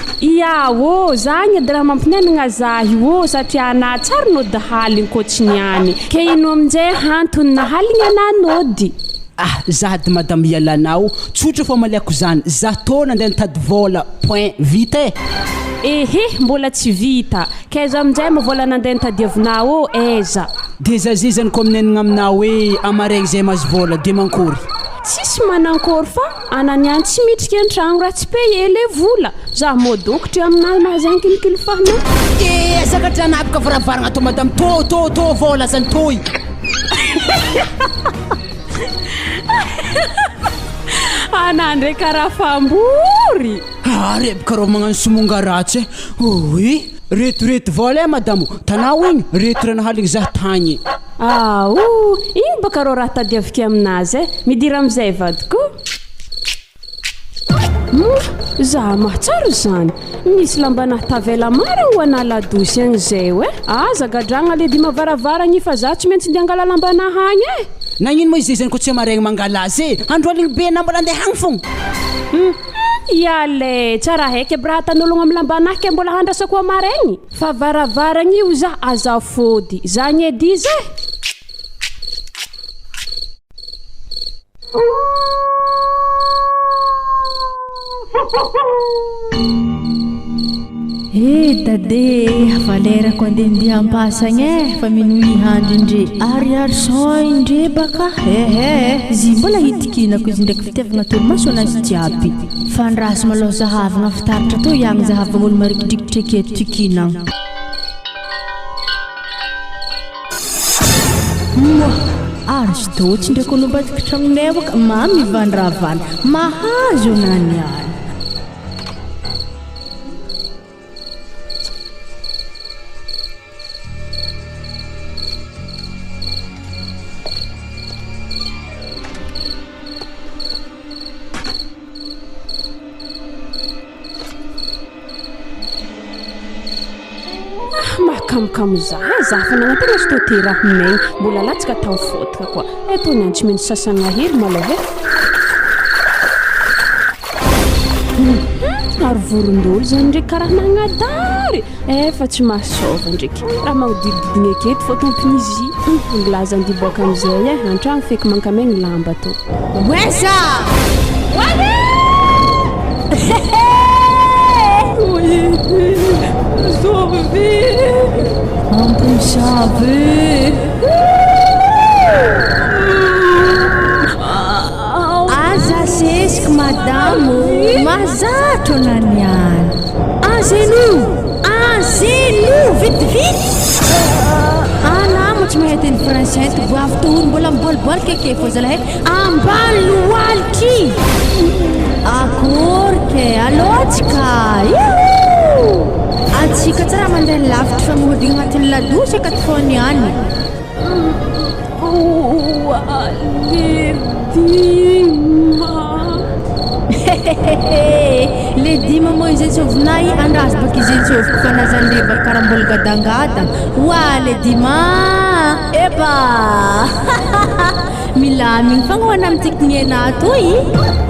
zagny edy raha mampinenagna zahy satria ana tsara nody haligny ko tsy niany ke ino aminjay hantony na haligny ananody zahady madame ialanao tsotra fo maliako zany za to nandeha nitady vola point vita mbola tsy vita keza aminjay mavola nandeha nitadiavinao eza de zazizany ko aminenagna aminao hoe amaregny zay mazy vola de mankory tsisy manankory fa ananiany tsy mitrika an-tragno raha tsy paye le vola za modokotry aminahy mahazany kilikily fahana zakatra napaka varavaragna to madame to vola zany toy anandre karaha fambory rebaka rô magnano somonga ratsy retorety vola madamo tanao igny retorana haligny za tany igny baka rô raha tadiavika aminazy midira amizay vadiko Za mahatsaro zany misy lambana tavela mara ho anala dosy agny zay hoe aza gadragna le di mavaravaragny fa za tsy maintsy ndiangala lambana hagny e nagnino moa izy zany ko tsy amaregny mangalazy androaligny be na mbola andeha hagny fogna iale tsara heky braha tan'ologno amin'ny lambanahy ke mbola handrasako amaregny fa varavaragny io za azafody za ny edy izy dade valerako andeha ampasagna fa minohy handry indre ariary son indre baka zy mbola hitikinako izy ndraiky fitiavagna torimaso anazy jiaby fa ndraso malôha zahavagna fitaratra to iagny zahavan'olo marikidrikitra eketo tikinagna ary sy dotsy ndraiky olo mbadiky tragnonay boka mamy vandravana mahazo nany any mahkamokamo za za fa nagnategna sy toteraha megny mbola latsaka tao fotka koa eto niany tsy maintsy sasagna hely malôha ary vorondolo zany ndraiky karaha nagnadary fa tsy mahasôva ndraiky raha magnodididigny aketo fôtompiny izy angilazany diboaka amizay antragno feky mankamegny lamba to wesa Mpamosavy aza sesiky madamo mazatro naniany azeno vitivity anamo tsy mahay teny français to voavy tohony mbola mibolibol keke fô zalahay ambany loaliky akorike alotsika atsika tsara mandeha lavitra fa mihodigny agnatin'ny ladosy akatofony any le dima moa izay tsovinay andraso baka izay tsoviko fa nazandreva karambola gadangadana wa le dima eba milamigny fagnoana amitikinyena toy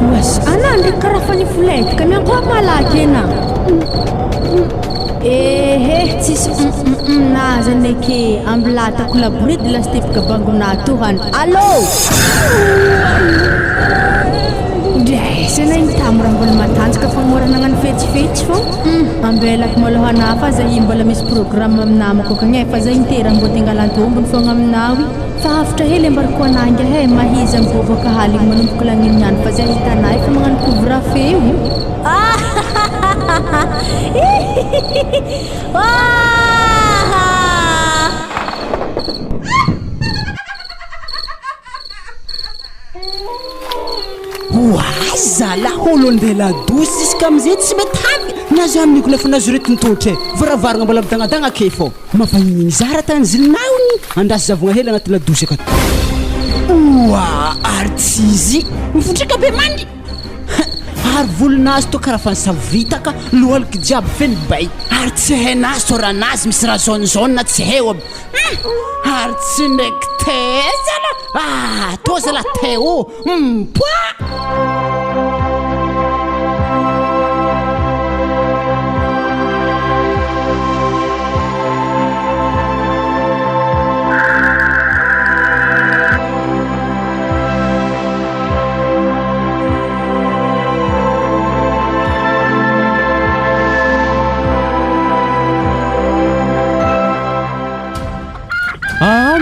was ana ndraiky karaha fa nifoletika miankoa malaky ena tsisy nazany ake ambilatako laboredy lastepika bangonato hany allo dresana intamora mbola matanjaka fa mora nagnano fetsifetsy fô ambelako malôhana fa zahy mbola misy programme aminamako kagny fa zahy intera mbo tingalantombony fogna aminawy fa hafatra hely ambarako anangy mahiza mibôbaka haligny manomboka lagniny any fa zahy hitanay fa magnano couvre feu zala holo andeha ladosy iska amizay tsy mety havy nazo aminiko lafa nazo retintotra varavaragna mbola midagnadagna ake fô mavaniny zara tany zilinaony andrasy zavogna hely agnaty ladosy akato artizy mifotrika be mandy ary volonazy to karaha fa nisavitaka loaliky jiaby feny bay ary tsy hainazy toranazy misy raha jaune tsy heo aby ary tsy ndraiky te zala to zala teo poa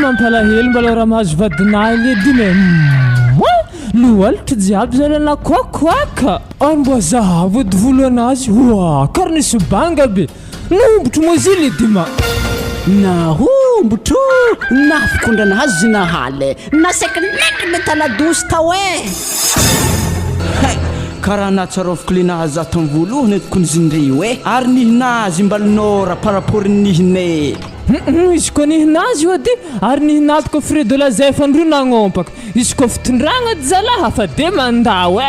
mampalahelo mbola raha mahazo vadinahy le dime loalitry jiaby zany ana koakoaka ary mbo zahavody volo anazy karaha nisy banga be nombotro moa izy le dima nahombotro nafikondranazy zy nahaly nasaiky naiky le taladosy tao karaha natsarofiko le nahazato amin'ny volohany tokony zindreo ary nihinazy mbalinora par rapport nihine izy koa nihinazy io ady ary nihinatiko frais de lazay fandro nagnompaka izy koa fitondragna dy zalaha fa de mandao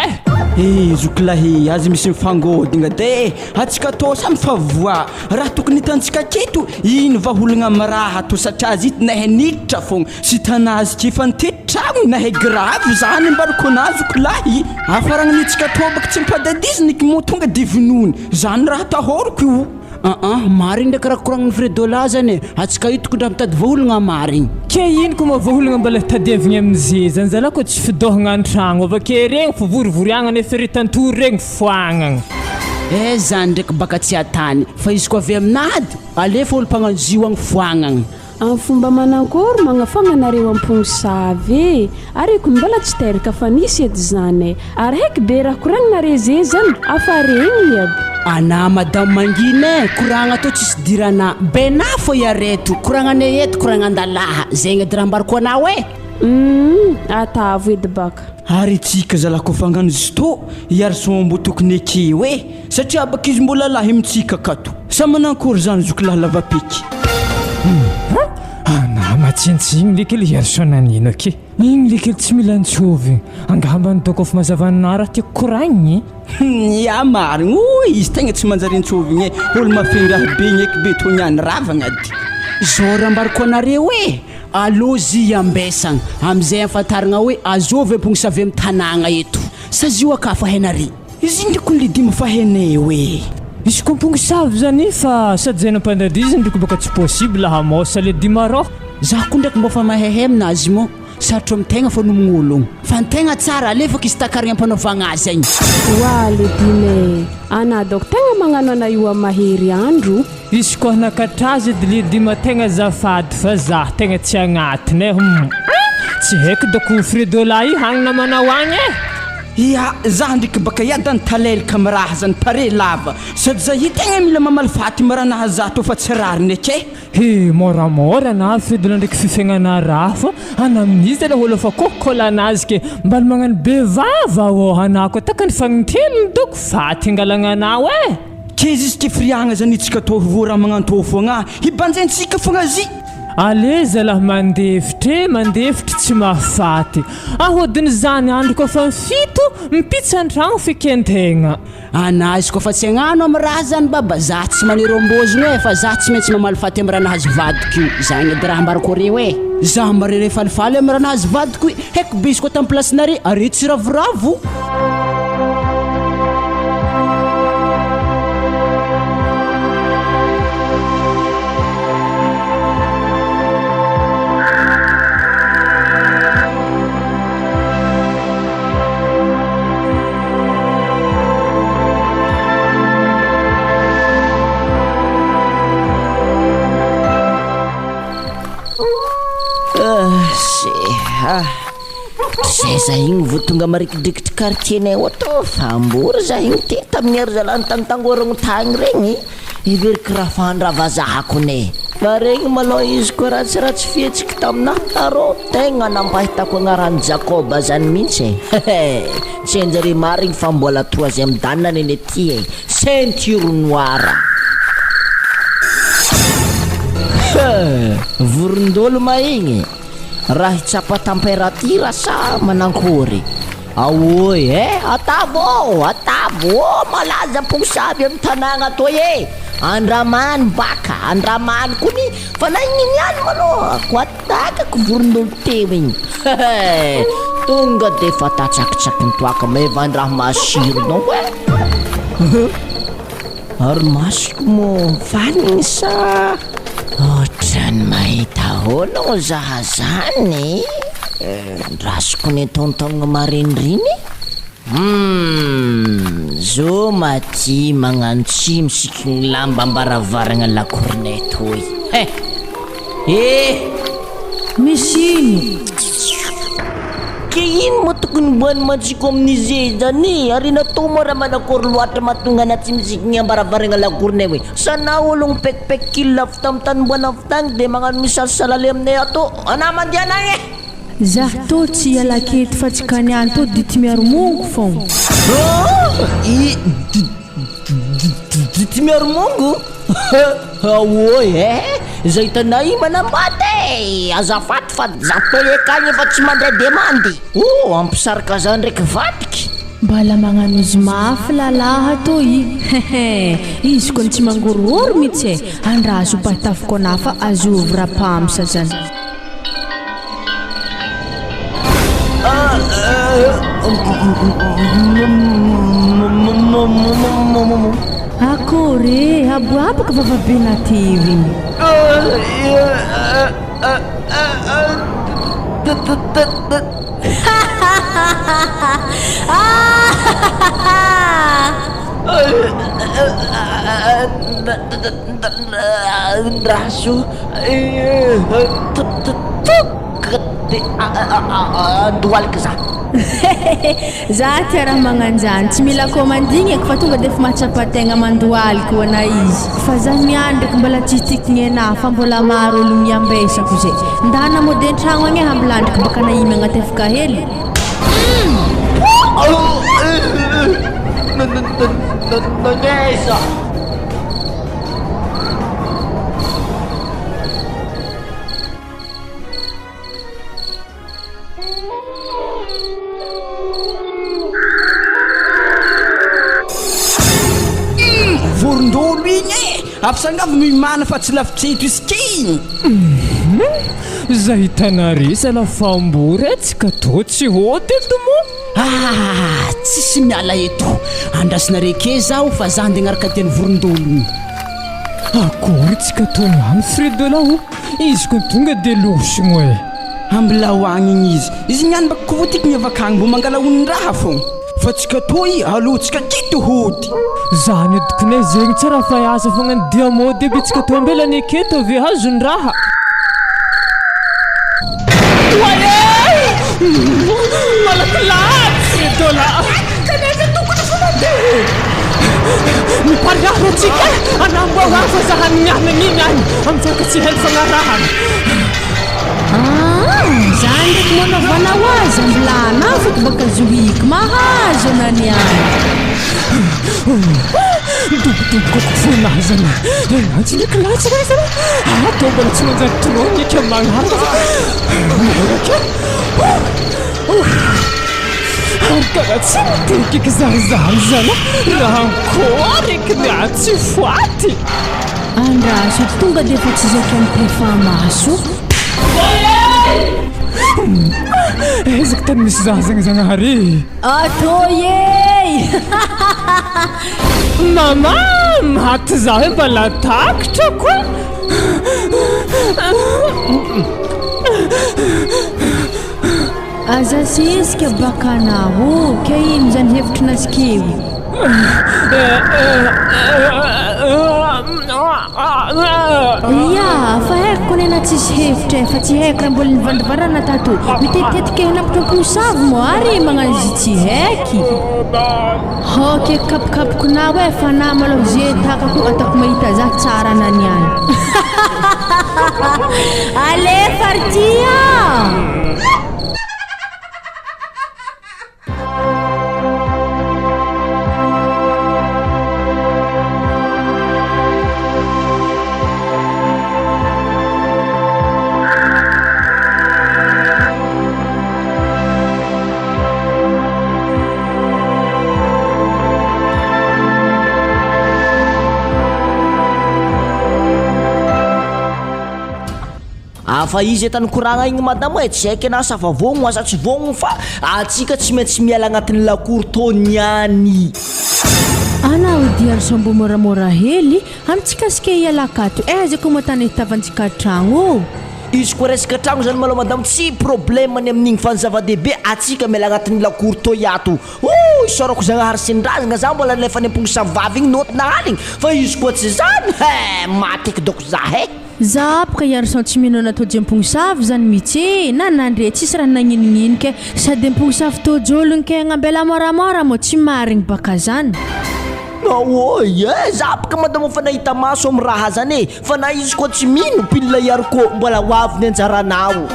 zokolahy azy misy mifangodigna de atsika atao samy favoa raha tokony hitantsika keto ino vaholagna miraha to satria azy ito nahay niditra fogna sy tanazy kefa nitetragno nahay gravy zany mbarako anazy zokolahy afaragninitsika tobaka tsy mipadadiziniky mo tonga divinony zany raha tahoriko io marigny ndraiky raha koragniny fredola zany atsika hitoko ndra mitady vaholagna marigny ke ino koa mavaholagna mbala tadiavigny amin'izay zany zala koa tsy fidohagna an-tragno avake regny fo vorivoriagna nefa retantory regny foagnana zany ndraiky baka tsy atany fa izy koa avy aminady alefa olo mpagnanjio agny foagnana amin'ny fomba manankory magnafana anareo ampognosavy ary ko mbola tsy teraka fa nisy edy zany ary haiky be raha koragninare zay zany afa regny aby ana madame mangina koragna atao tsisy dirana bena fo iareto koragnane eto koragnandalaha zegny edy raha mbariko anao atavo edy baka ary tsika zalako fangano izy to iary sombo tokony akeo satria abaka izy mbola lahy mitsika akato sa manankory zany zokolahy lavapiky matsintsiny lekely iarsonanino ake igny lekely tsy mila antsovy angamba nitoko fa mazavana raha tiako koragniny ya marigny izy tegna tsy manjary antsovigny olo mafendraha be igny eky be toniany ravagna dy zao raha mbariko anareo alozy ambesagna amizay afantaragna hoe azovy ampognosavy amin'ny tanàgna eto sazio akafa hainare izy ndriko le dimy fahainay izy koa ampognosavy zany fa sady zay nampandadiziny ndriko baka tsy possible hamosa le dimarô zaho koa ndraiky mba fa mahehe aminazy mo sarotro amintegna fa nomognologno fa ntegna tsara alefaka izy takarigny ampanaovagna azy agny wa le dime ana dok tegna magnano ana io mahery andro izy koa nakatrazy edy le dima tegna zafady fa zah tegna tsy agnatiny tsy haiko doko fredola io hagnina manao agny ya zah ndriky baka iadany talelaka miraha zany pare lava sady zah io tegna mila mamaly maraha nahaza to fa tsy rariny ake moramora na fredola ndraiky fifiagnana raha fa ana amin'izy tena olo fa kokola anazy ke mbaly magnano bevava anako takany fagnitelo midoko faty angalagna anao ke izy ke friagna zany itsika to voraha magnanto fogna hibanjaintsika fogna azy ale zalahy mandefitry tsy mahafaty ahodiny zany andro koa fa mifito mipitsa an-tragno fikentegna ana izy koa fa tsy agnano amin'ny raha zany baba zah tsy manerombozy fa zah tsy maintsy mamaly faty amin'ny raha nahazy vadiko io zagny edy raha mbarako reo zah marere falifaly amin'ny raha nahazy vadiko io haiko be izy koa tamin'ny plasinare are tsy ravoravo zay zah igny vo tonga marikidrikitry quartiernay oto fambory zah igny te tamin'ny ary zalany tantangoragno tagny regny iveriky raha fandravazahako ne fa regny malô izy koa raha tsy fietsika taminahy karô tegna nampahitako agnarany jacoba zany mihitsy tsy anjare marigny fa mbola troisième dane neny aty ceinture noire vorondolo mahigny raha hitsapa température sa manankory aoy atavo malaza ampognosavy amin'ny tanàgna to andramany baka andramany kony fa nagniniany malôha ko atakako vorondolo teo igny tonga de fa tatsakitsaky nitoaka mahevandraha masiro donko ary masoko mo vanigny sa ohatrany mahita ologno zaha zany ndrasoko ny tontonogno marindriny zo maty magnano tsy misikigny lamba ambaravaragna lakornet hoy misy ke ino mo tokony mboany matsiko amin'izy zany ary natao mo raha manakory loatra mahatonga na tsy misikigny ambaravaragna lakornet hoe sana ologno pekipek killa avy tamin'ny tany mboana avy tagny de magnano misasalalay aminay ato ana mandianagny zah to tsy alaketo fa tsy kaniany to dity miaro mongo fogna dity miaro mongo aoy zay tanay manambady azafady fa zapelekagny efa tsy mandray demandy ampisarika zany ndraiky vadiky mbala magnano izy mafy lalaha toy izy koa tsy mangorohoro mihitsy andrazo patafiko nafa azovy rapamsa zany akory aboabaka vavabena tevy Raso andohalika za za ty raha magnanjany tsy mila komandigny fa tonga dia efa matsapategna mandohalika ho ana izy fa za niany ndraiky mbola tsisy tikigny fa mbola maro olo miambesako zay ndana mody an-tragno agny hambilandriky baka naimy agnatefaka hely Nangesa vorondolo igny afisangavo mimana fa tsy lafitreto izy kiny zay hitanare salafambory atsika to tsy hôty eto mo tsisy miala eto andrasinare ke zaho fa za nde agnaraka tiany vorondolo akory tsika tony any fridolao izy ko tonga dia losogno ambilao agny igny izy niany baka kovotiky miavakagny mbo mangala onondraha fô fa tsika toy alotsika kito hody zany edikone zegny tsara fa asa fognany diamo deby tsika to ambelany aketo ave hazon-draha malakilatsy dola kanefa tokony fonade mipariharo atsika anamboagna fa zahany mianagny igny any amitsaka tsy hely fagnarahana zany ndraiky manaovana ho azy ambilana afaka baka zohiky mahazo anany any dobodobokoko fonazana tsy ndraiky latsaka izy atao mbola tsy manjary trony ake magnaraka arkana tsy mitekiky zahizany zana raha ankoareky nia tsy foaty andraso tonga dia efa tsy zaky ampefa maso ezaka tany misy zazagna zagnahary atoye mama maty za hoe mbala takitra koa aza sisika bakanaho ke ino zany hevitry nazikeo ia fa haiko konena tsisy hevitra fa tsy haiko raha mbola nivandrivarana tato mitetitetika henapitra mpamosavy mo ary magnano izy tsy haiky hoke kapokapoko na hoe fa na maloha ze takako atako mahita za tsara nany any ale fartia fa izy etany koragna igny madamo tsy haiky ana sa fa vogno asa tsy vogno fa atsika tsy maintsy miala agnatin'ny lakoro toniany ana odiary sambo moramora hely amitsika sika ialakato aza koa matany hitavantsika tragno izy koa resaka tragno zany malao madamo tsy problème ny amin'igny fa ny zava-dehibe atsika miala agnatin'ny lakoro toyato isorako zagnahary sendrazagna za mbola nefa ny mpamosavy igny noty nahaligny fa izy koa tsy zany maty doko za za apaka iarison tsy mino natao mpamosavy zany mihitsy na nandre tsisy raha nagninognino ke sady mpamosavy tojolony ke agnambela moramora mo tsy marigny baka zany oy za apaka madamo fa nahita maso amin'ny raha zany fa na izy koa tsy mino pilina iariko mbola hoavy ny anjaranao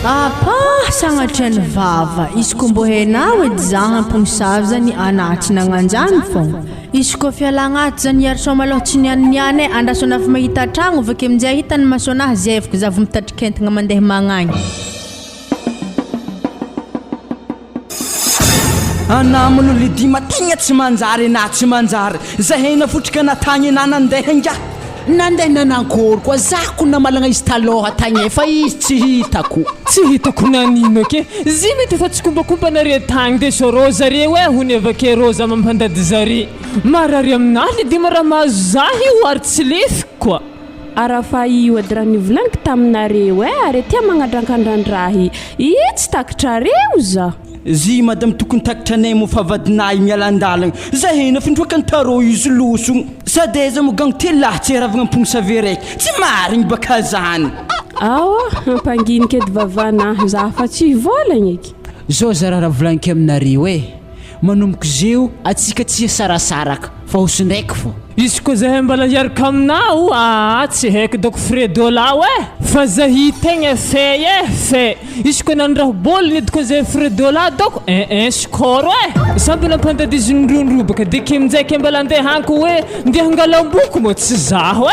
apa sagnatry ny vava izy ko mbo hainao edy za ampognosavy zany anaty nagnanjany fogna izy ko fialagnaty zany iarso maloha tsy nianianiane andrasona fa mahita tragno avake aminjay hitany masonahy zay afaka za vo mitatry-kentagna mandeha magnagny anamano Lidima tegna tsy manjary na tsy manjary zahay nafotrika natagny na nandeha nga nandeha nanankory koa zako na malagna izy taloha tagny fa izy tsy hitako nanino ke zy mety efa tsy kombakombanare tagny de soro zareo hony avake roza mampandady zare marary aminahy Lidima raha mahazo zahy io ary tsy lefiko koa arafa io ady raha nivolaniko taminareo ary tia magnadrankandrandраhy tsy takitrareo za zy madame tokony takitranay mo fa vadiny mialandalagna zahay nafindroaka taro izy losogno sady aiza mogagno telahy tsy ravagna mpamosavy raiky tsy marigny baka zany awa ampanginiky edy vavanahy za fa tsy volagna eky zao za raha volagniko aminareo manomboka zeo atsika tsy sarasaraka fa hosindraiky fô izy ko zahay mbala hiaraka aminao tsy haiko doko fredola fa zahy tegna fe izy ko nandraha bôly nedy ko zahay fredola doko skoro samby nampandady izy nirondrobaka deke aminjaiky mbala andehanko ndeha hangalamboko mo tsy zaho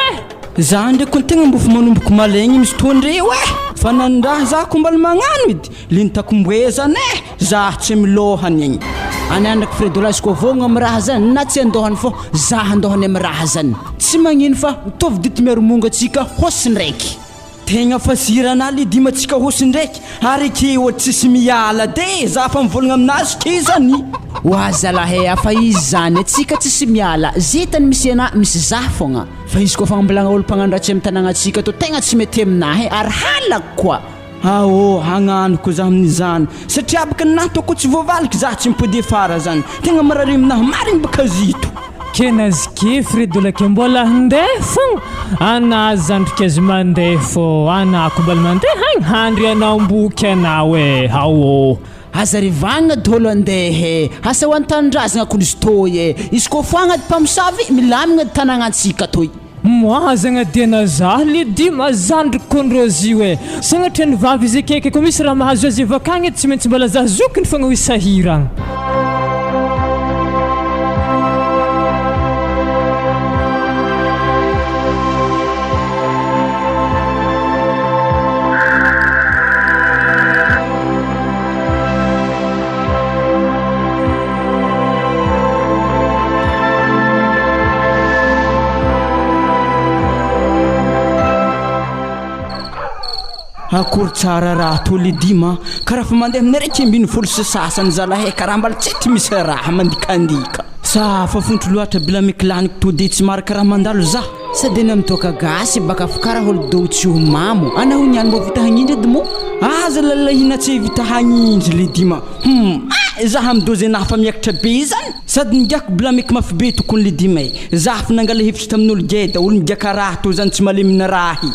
za ndraiky koa tegna mbofo manomboko malaigny misy tondreo fa nandraha za ko mbala magnano edy lintako mboezany za tsy milohany igny any andraky fredola izy ko vogna amin'ny raha zany na tsy andohany fô za andohany amin'ny raha zany tsy magnino fa mitovy dity miaromonga atsika hosindraiky tegna fasirana Lidima atsika hosindraiky ary keo tsisy miala de za fa mivolagna aminazy ke zany oazalahay afa izy zany atsika tsisy miala zitany misy ana misy za fogna fa izy ko fagnambolagna olo mpagnandratsy amin'ny tanagnatsika to tegna tsy mety aminahy ary halako koa hagnanoko za amin'izany satria baka natoko tsy voavaliky za tsy mipody fara zany tegna marary aminahy marigny baka zito kenazy ke fredolake mbola handeha fogna anazy zandrika azy mandeha fô anako mbola mandeha hagny handry anamboky anao aza rivagna dolo andeha asa ho antandrazagna akolo izy toy izy ko foagnady mpamosavy milamigna tanagnatsika toy moazagna diana za Lidima zandriko kondrozy sagnatria ny vavy izy akeke ko misy raha mahazo azy avakagny tsy maintsy mbala za zokiny fogna ho isahiragna akory tsara raha to Lidima karaha fa mandeha aminaraiky ambiny folo sasany zalahay karaha mbala tsy misy raha mandikandika sa fa fontro loatra bila mikilaniko to de tsy mara karaha mandalo za sady eny amitoka gasy baka fa karaha olo do tsy ho mamo anaho niany mbo vita hagnindry edy mo aza lalahina tsy vita hagnindry Lidima za hamdozy anahy fa miakatra be zany sady nigako bila meky mafy be tokony Lidima za fa nangala hevitry tamin'olo geda olo migaka raha to zany tsy malemina rahy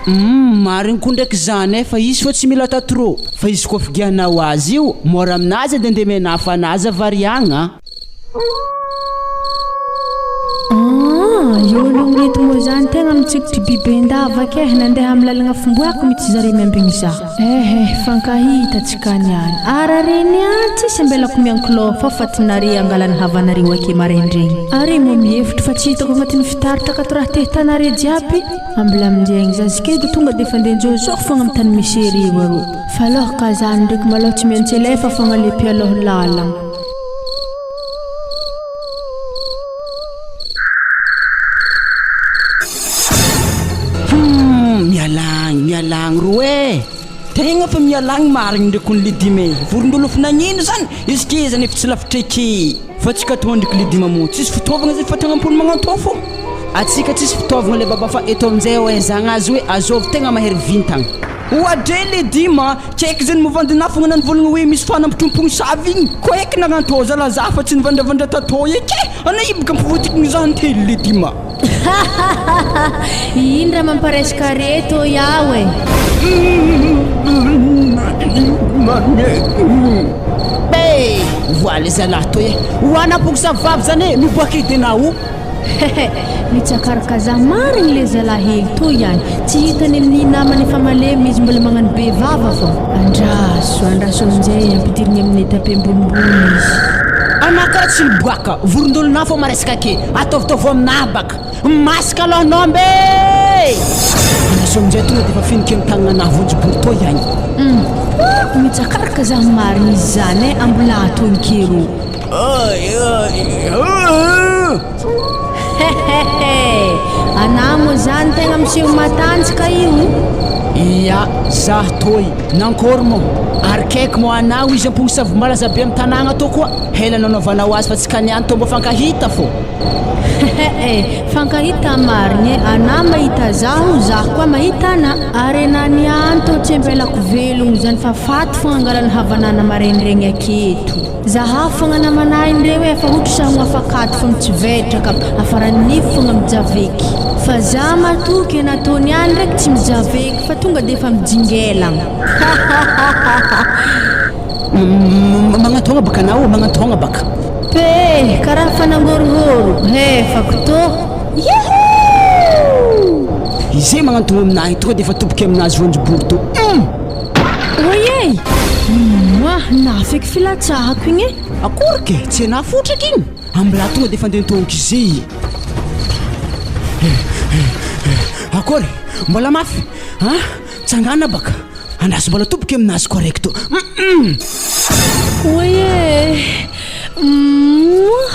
marigny ko ndraiky zany fa izy fa tsy mila tatro fa izy ko figianao azy io mora aminazy edy andeha menafa anazy avariagna io nonety mo zany tegna mitsikitry bibendava ake nandeha amin'ny lalagna fomboako mitsy zare miambigny za fankahita tsika niany arareny tsisy ambelako miankilo fa fatinare angalany havanareo ake maraindregny ary mo mihevitry fa tsy hitako agnatin'ny fitaritra katoraha tehtanare jiaby ambila aminjegny za zikedy tonga de fa ndenjozoko fogna amin'ny tany misy reo aro fa alohaka zany ndraiky maloha tsy maintsy alefa fogna lepy aloha lalagna mialagny roe tegna fa mialagny marigny ndraiky ny Lidima vorondolo fa nagnino zany izy ke zany efa tsy lafitreky fa tsika to ndraiky Lidima mo tsisy fitaovagna zay fa tagnampony magnantao fô atsika tsisy fitaovagna le baba fa eto aminjay oezagna azy hoe azovy tegna mahery vintagna oadre Lidima kaiky zany movandina fogna nanivolagna hoe misy fanampitrompognosavy igny ko eky nagnantao zala za fa tsy nivandravandra tatô eky anaibaka mpivotikiny zany telo Lidima ino raha mamparesaka reto yawe be voile zalahy toy ho anampognosavy vavy zany miboaka edenao Mitsakaraka za marigny le zalahely to ihany tsy hitany amin'ny namany efa malemy izy mbola magnano be vava fô andraso amin'izay ampidiriny amin'ny tapembonimbony izy anakara tsy miboaka vorondolona fô maresaka ake ataovitaovy aminahy baka masaka aloha nombe andraso amin'izay tonga dia efa finiky amin'ny tagnanahy vonjiboro to ihany mitsakaraka za marigny izy zany ambola atonikero anamo zany tegna miseho matanjaka io ia zah toy nankôry mo ary kaiky mo anao izy amponosavy malaza be amin'ny tanàgna to koa hela nanaovanao azy fa tsy kaniany to mba fankahita fô fankahita marigny ana mahita zaho koa mahita ana ary anany anto tsy ambelako velogno zany fa faty fogna angalany havanana marenireny aketo zaha fogna namanahy indreo efa ohatra sahogna afakaty fogna tsy vetraka afaran'nifo fogna mijaveky fa za matoky nataony any ndraiky tsy mijaveky fa tonga dia efa mijingelagna magnatogna baka anao magnatogna baka pe karaha fanangorogoro fakotô izay magnantogna aminahy tonga dia efa toboky aminazy vonjiboro to oye nafeky filatsahako igny akory ke tsy anah fotraka igny ambola tonga dia efa andentognoko izay akory mbola mafy tsangana baka andraso mbola toboky aminazy correcto oye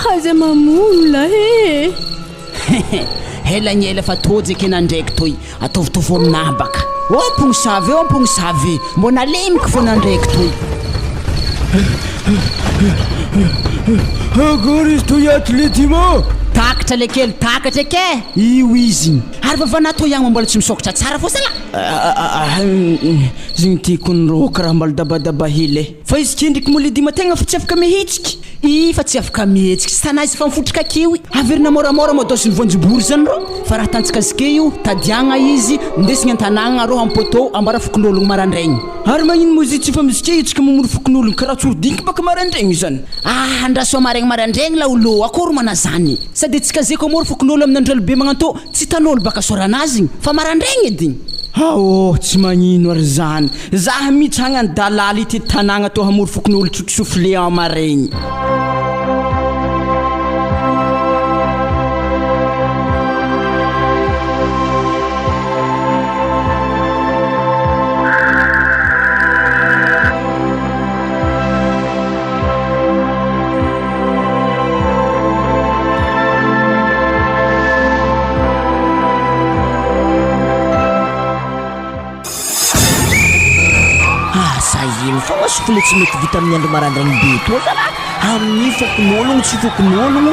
haza mamola helagny ela fa tojeky nandraiky toy ataovitaovy aminahy baka omponosavy mbona lemiko fô nandraiky toy akory izy toy atlety mo takatra le kely takatra ke io izy ary vavana to ihany mbola tsy misokatra tsara fô sala zigny tiako nyrôka raha mbola dabadaba hely fa izy kendriky mola dima tegna fa tsy afaka mihetsiky fa tsy afaka mihetsiky sy tanazy fa mifotraka akeo averina moramora modosiny vonjiboro zany ro fa raha tantsikazy io tadiagna izy ndesigny an-tanàgna ro ampoto ambara fokon'ologno marandraigny ary magnino mozy tsy fa misy ke itsika mamory fokon'ologno karaha tsorodinky baka marandraigny zany andraso maregny marandraigny la olo akory mana zany sady tsika zay ko amory fokon'olo amin'ny andrelo be magnanto tsy tan'olo baka soranazy fa marandraigny edy tsy magnino ary zany zaha mihitsy hagnany dalala ity tanàgna to hamory fokon'olo tsotosofle amaregny fogna sofle tsy mety vita amin'ny andro marandragny be to zala amin'ny fokon'ologno tsy fokon'ologno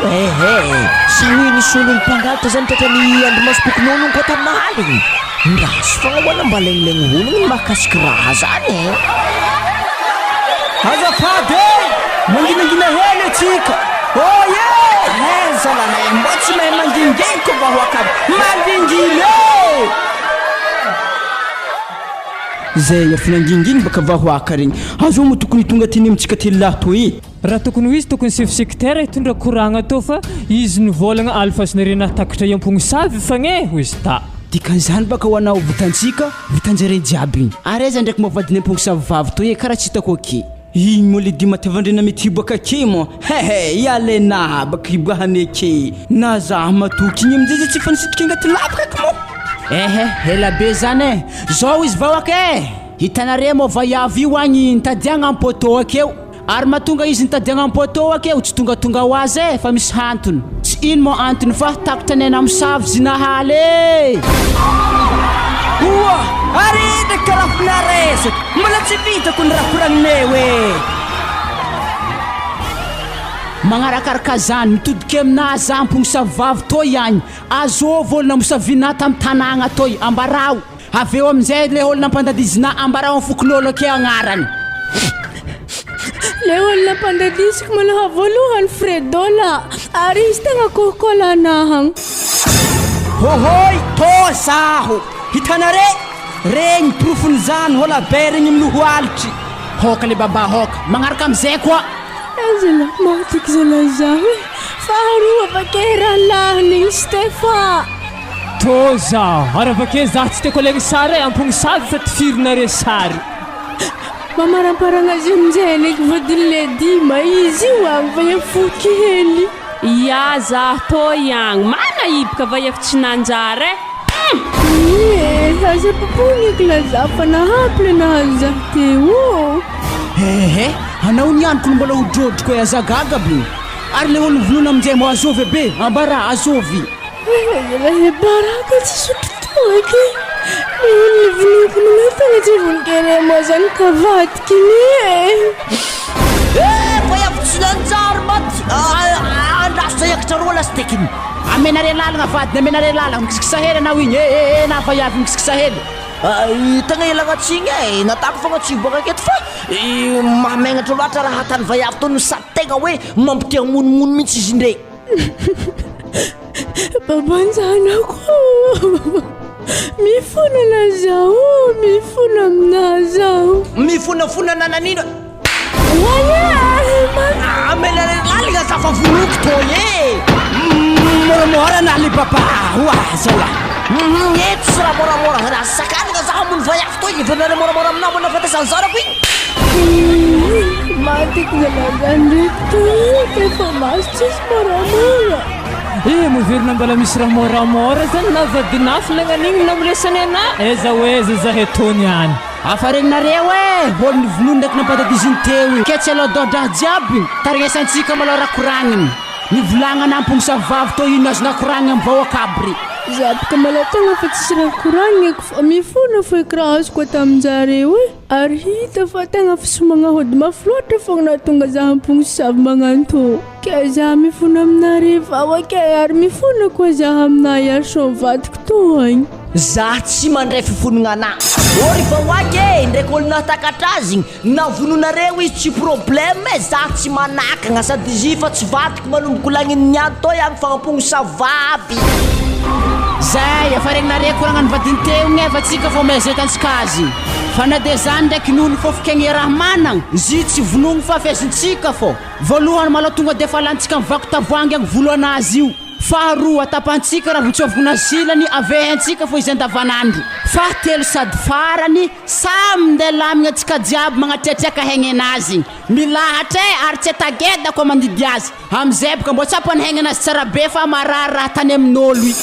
sa hoe nisy olo mpangalatra zany tratrany andro maso fokon'ologno koa taminahaligny ndraso fogna hoana mba legnilegny ologno mahakasiky raha zany azafady manginangina hely atsika zalanay mba tsy mahay mangingeny ko vahoakaby manginginy zay afinanginginy baka vahoaka regny azo mo tokony tonga teny amitsika telylahy toy raha tokony ho izy tokony chef secteur hitondra koragna to fa izy nivolagna alfasinarena takatra Ampognosavy fagné ho izy ta dikan'izany baka ho anao vitantsika vitanjare jiaby igny ary aiza ndraiky mavadiny Ampognosavy vavy toy karaha tsy hitako ake igny mo le dimatavandrena mety hibaka ake mo ialena baka hiboahany ake na zaho matoky igny amizay tsy fanisitrika agnaty lapaka mo ela be zany zao izy vahoaka hitanare mo vehivavy io agny nitadiagna ampoto akeo ary mahatonga izy nitadiagna ampoto akeo tsy tongatonga ho azy fa misy antony tsy ino mo antony fa takatra ny mpamosavy zinahaly ary ndraiky karaha finaresaky mbola tsy vitako ny raha koragninay magnarakaraka zany mitodika aminazy za Ampognosavy vavy to ihany azôvy olona mosavina tamin'ny tanàgna toy ambarao aveo amizay le olona mpandadizina ambarao amin'ny fokon'olo ake agnarany le olona mpandadisiko malaha voalohany fredola ary izy tegna kokolanahagna to zaho hitanare regny profony zany hola be regny aminoho alitry hoka le baba hoka magnaraka amizay koa zala matiky zala zaho fa Zaho avakerahalahiny Stefa. Toza, ary avake za tsy teko legny sary Ampognosavy fa tifirina sary. Mamaramparana azy amin'izay ndraiky vadiny dima izy io agny va efo kely. Ya za to yang mana ibka va efa tsy nanjary. Aza poponiky laza fa nahampy nahazo zaho teo. Anao nianiko mbola hodrodroko azagaga be. Ary le olo volona amin'izay mo azovy be, ambara azovy. Baraka tsy sotrotoaky. Le olo voloko minatagna tsy vonikere mo zany kavatiky fa efa tsy nanjary maty andraso ekatra roa lastekiny. Amenare lalagna vadiny, amenare lalagna mikisikisahely anao igny. Na vaiavy mikisikisahely. Tegna ilagnatsiny natako fogna tsy boaka aketo fa mamegnatra loatra raha tany vaiavy to no sady tegna hoe mampitia monomono mihitsy izy indray. Babanjanako mifona na zaho, mifona amina zaho. Mifonafona nananino Amenare lalagna za fa voloko to Moramora na ali papa. Zawa. Eto sy raha moramora raha sakanina zaho mony vaiavy to ivenare moramora aminao mona fatazany zarako igny. Matiky zalazany ndraiky to efa maso tsisy moramora. Moverina mbala misy raha moramora zany na vadinafo lagnan'igny namolesany ana. Eza oeza zahay tony any. Afa regnareo olo nivonono ndraiky nampatadiziny teo. Ketsy aloha dodraha jiaby tarignesantsika malao raha koragniny. Nivolagna Ampognosavy to ino azo nakoragniny amin'ny vahoaka abry. Zabaka malatagna fa tsisy raha koragniko fa mifona fa kiraha azoko ataminjareo ary hita fa tegna fisomagna hody mafy loatra fogna nahatonga za Ampognosavy magnanto. Ke za mifona aminare vahoaka ary mifona koa za amina yarson vadiko to agny. Za tsy mandray fifonagna ana. Ory vahoaka ndraiky olo natakatra azy navononareo izy tsy problème za tsy manakagna sady izy fa tsy vadiko manomboko lagniny niany to agny fa Ampognosavy. Zay efa regnare koragnany vadiny teo nefa tsika fô mahezetantsika azy. Fa na de zany ndraiky noho ny fofokegny raha managna zy tsy vonogno fa fezontsika fô. Voalohany maloha tonga de fa lantsika mivako tavoangy agny volo anazy io. Faharoa atapantsika raha votsovogna silany avehantsika fô izy andavanandro. Fahatelo sady farany samy ndeha lamigna antsika jiaby magnatriatriaka haigny anazy. Milahatra ary tsy atageda koa mandidy azy. Amizay boka mbô tsy ampany haigny anazy tsara be fa marary raha tany amin'olo.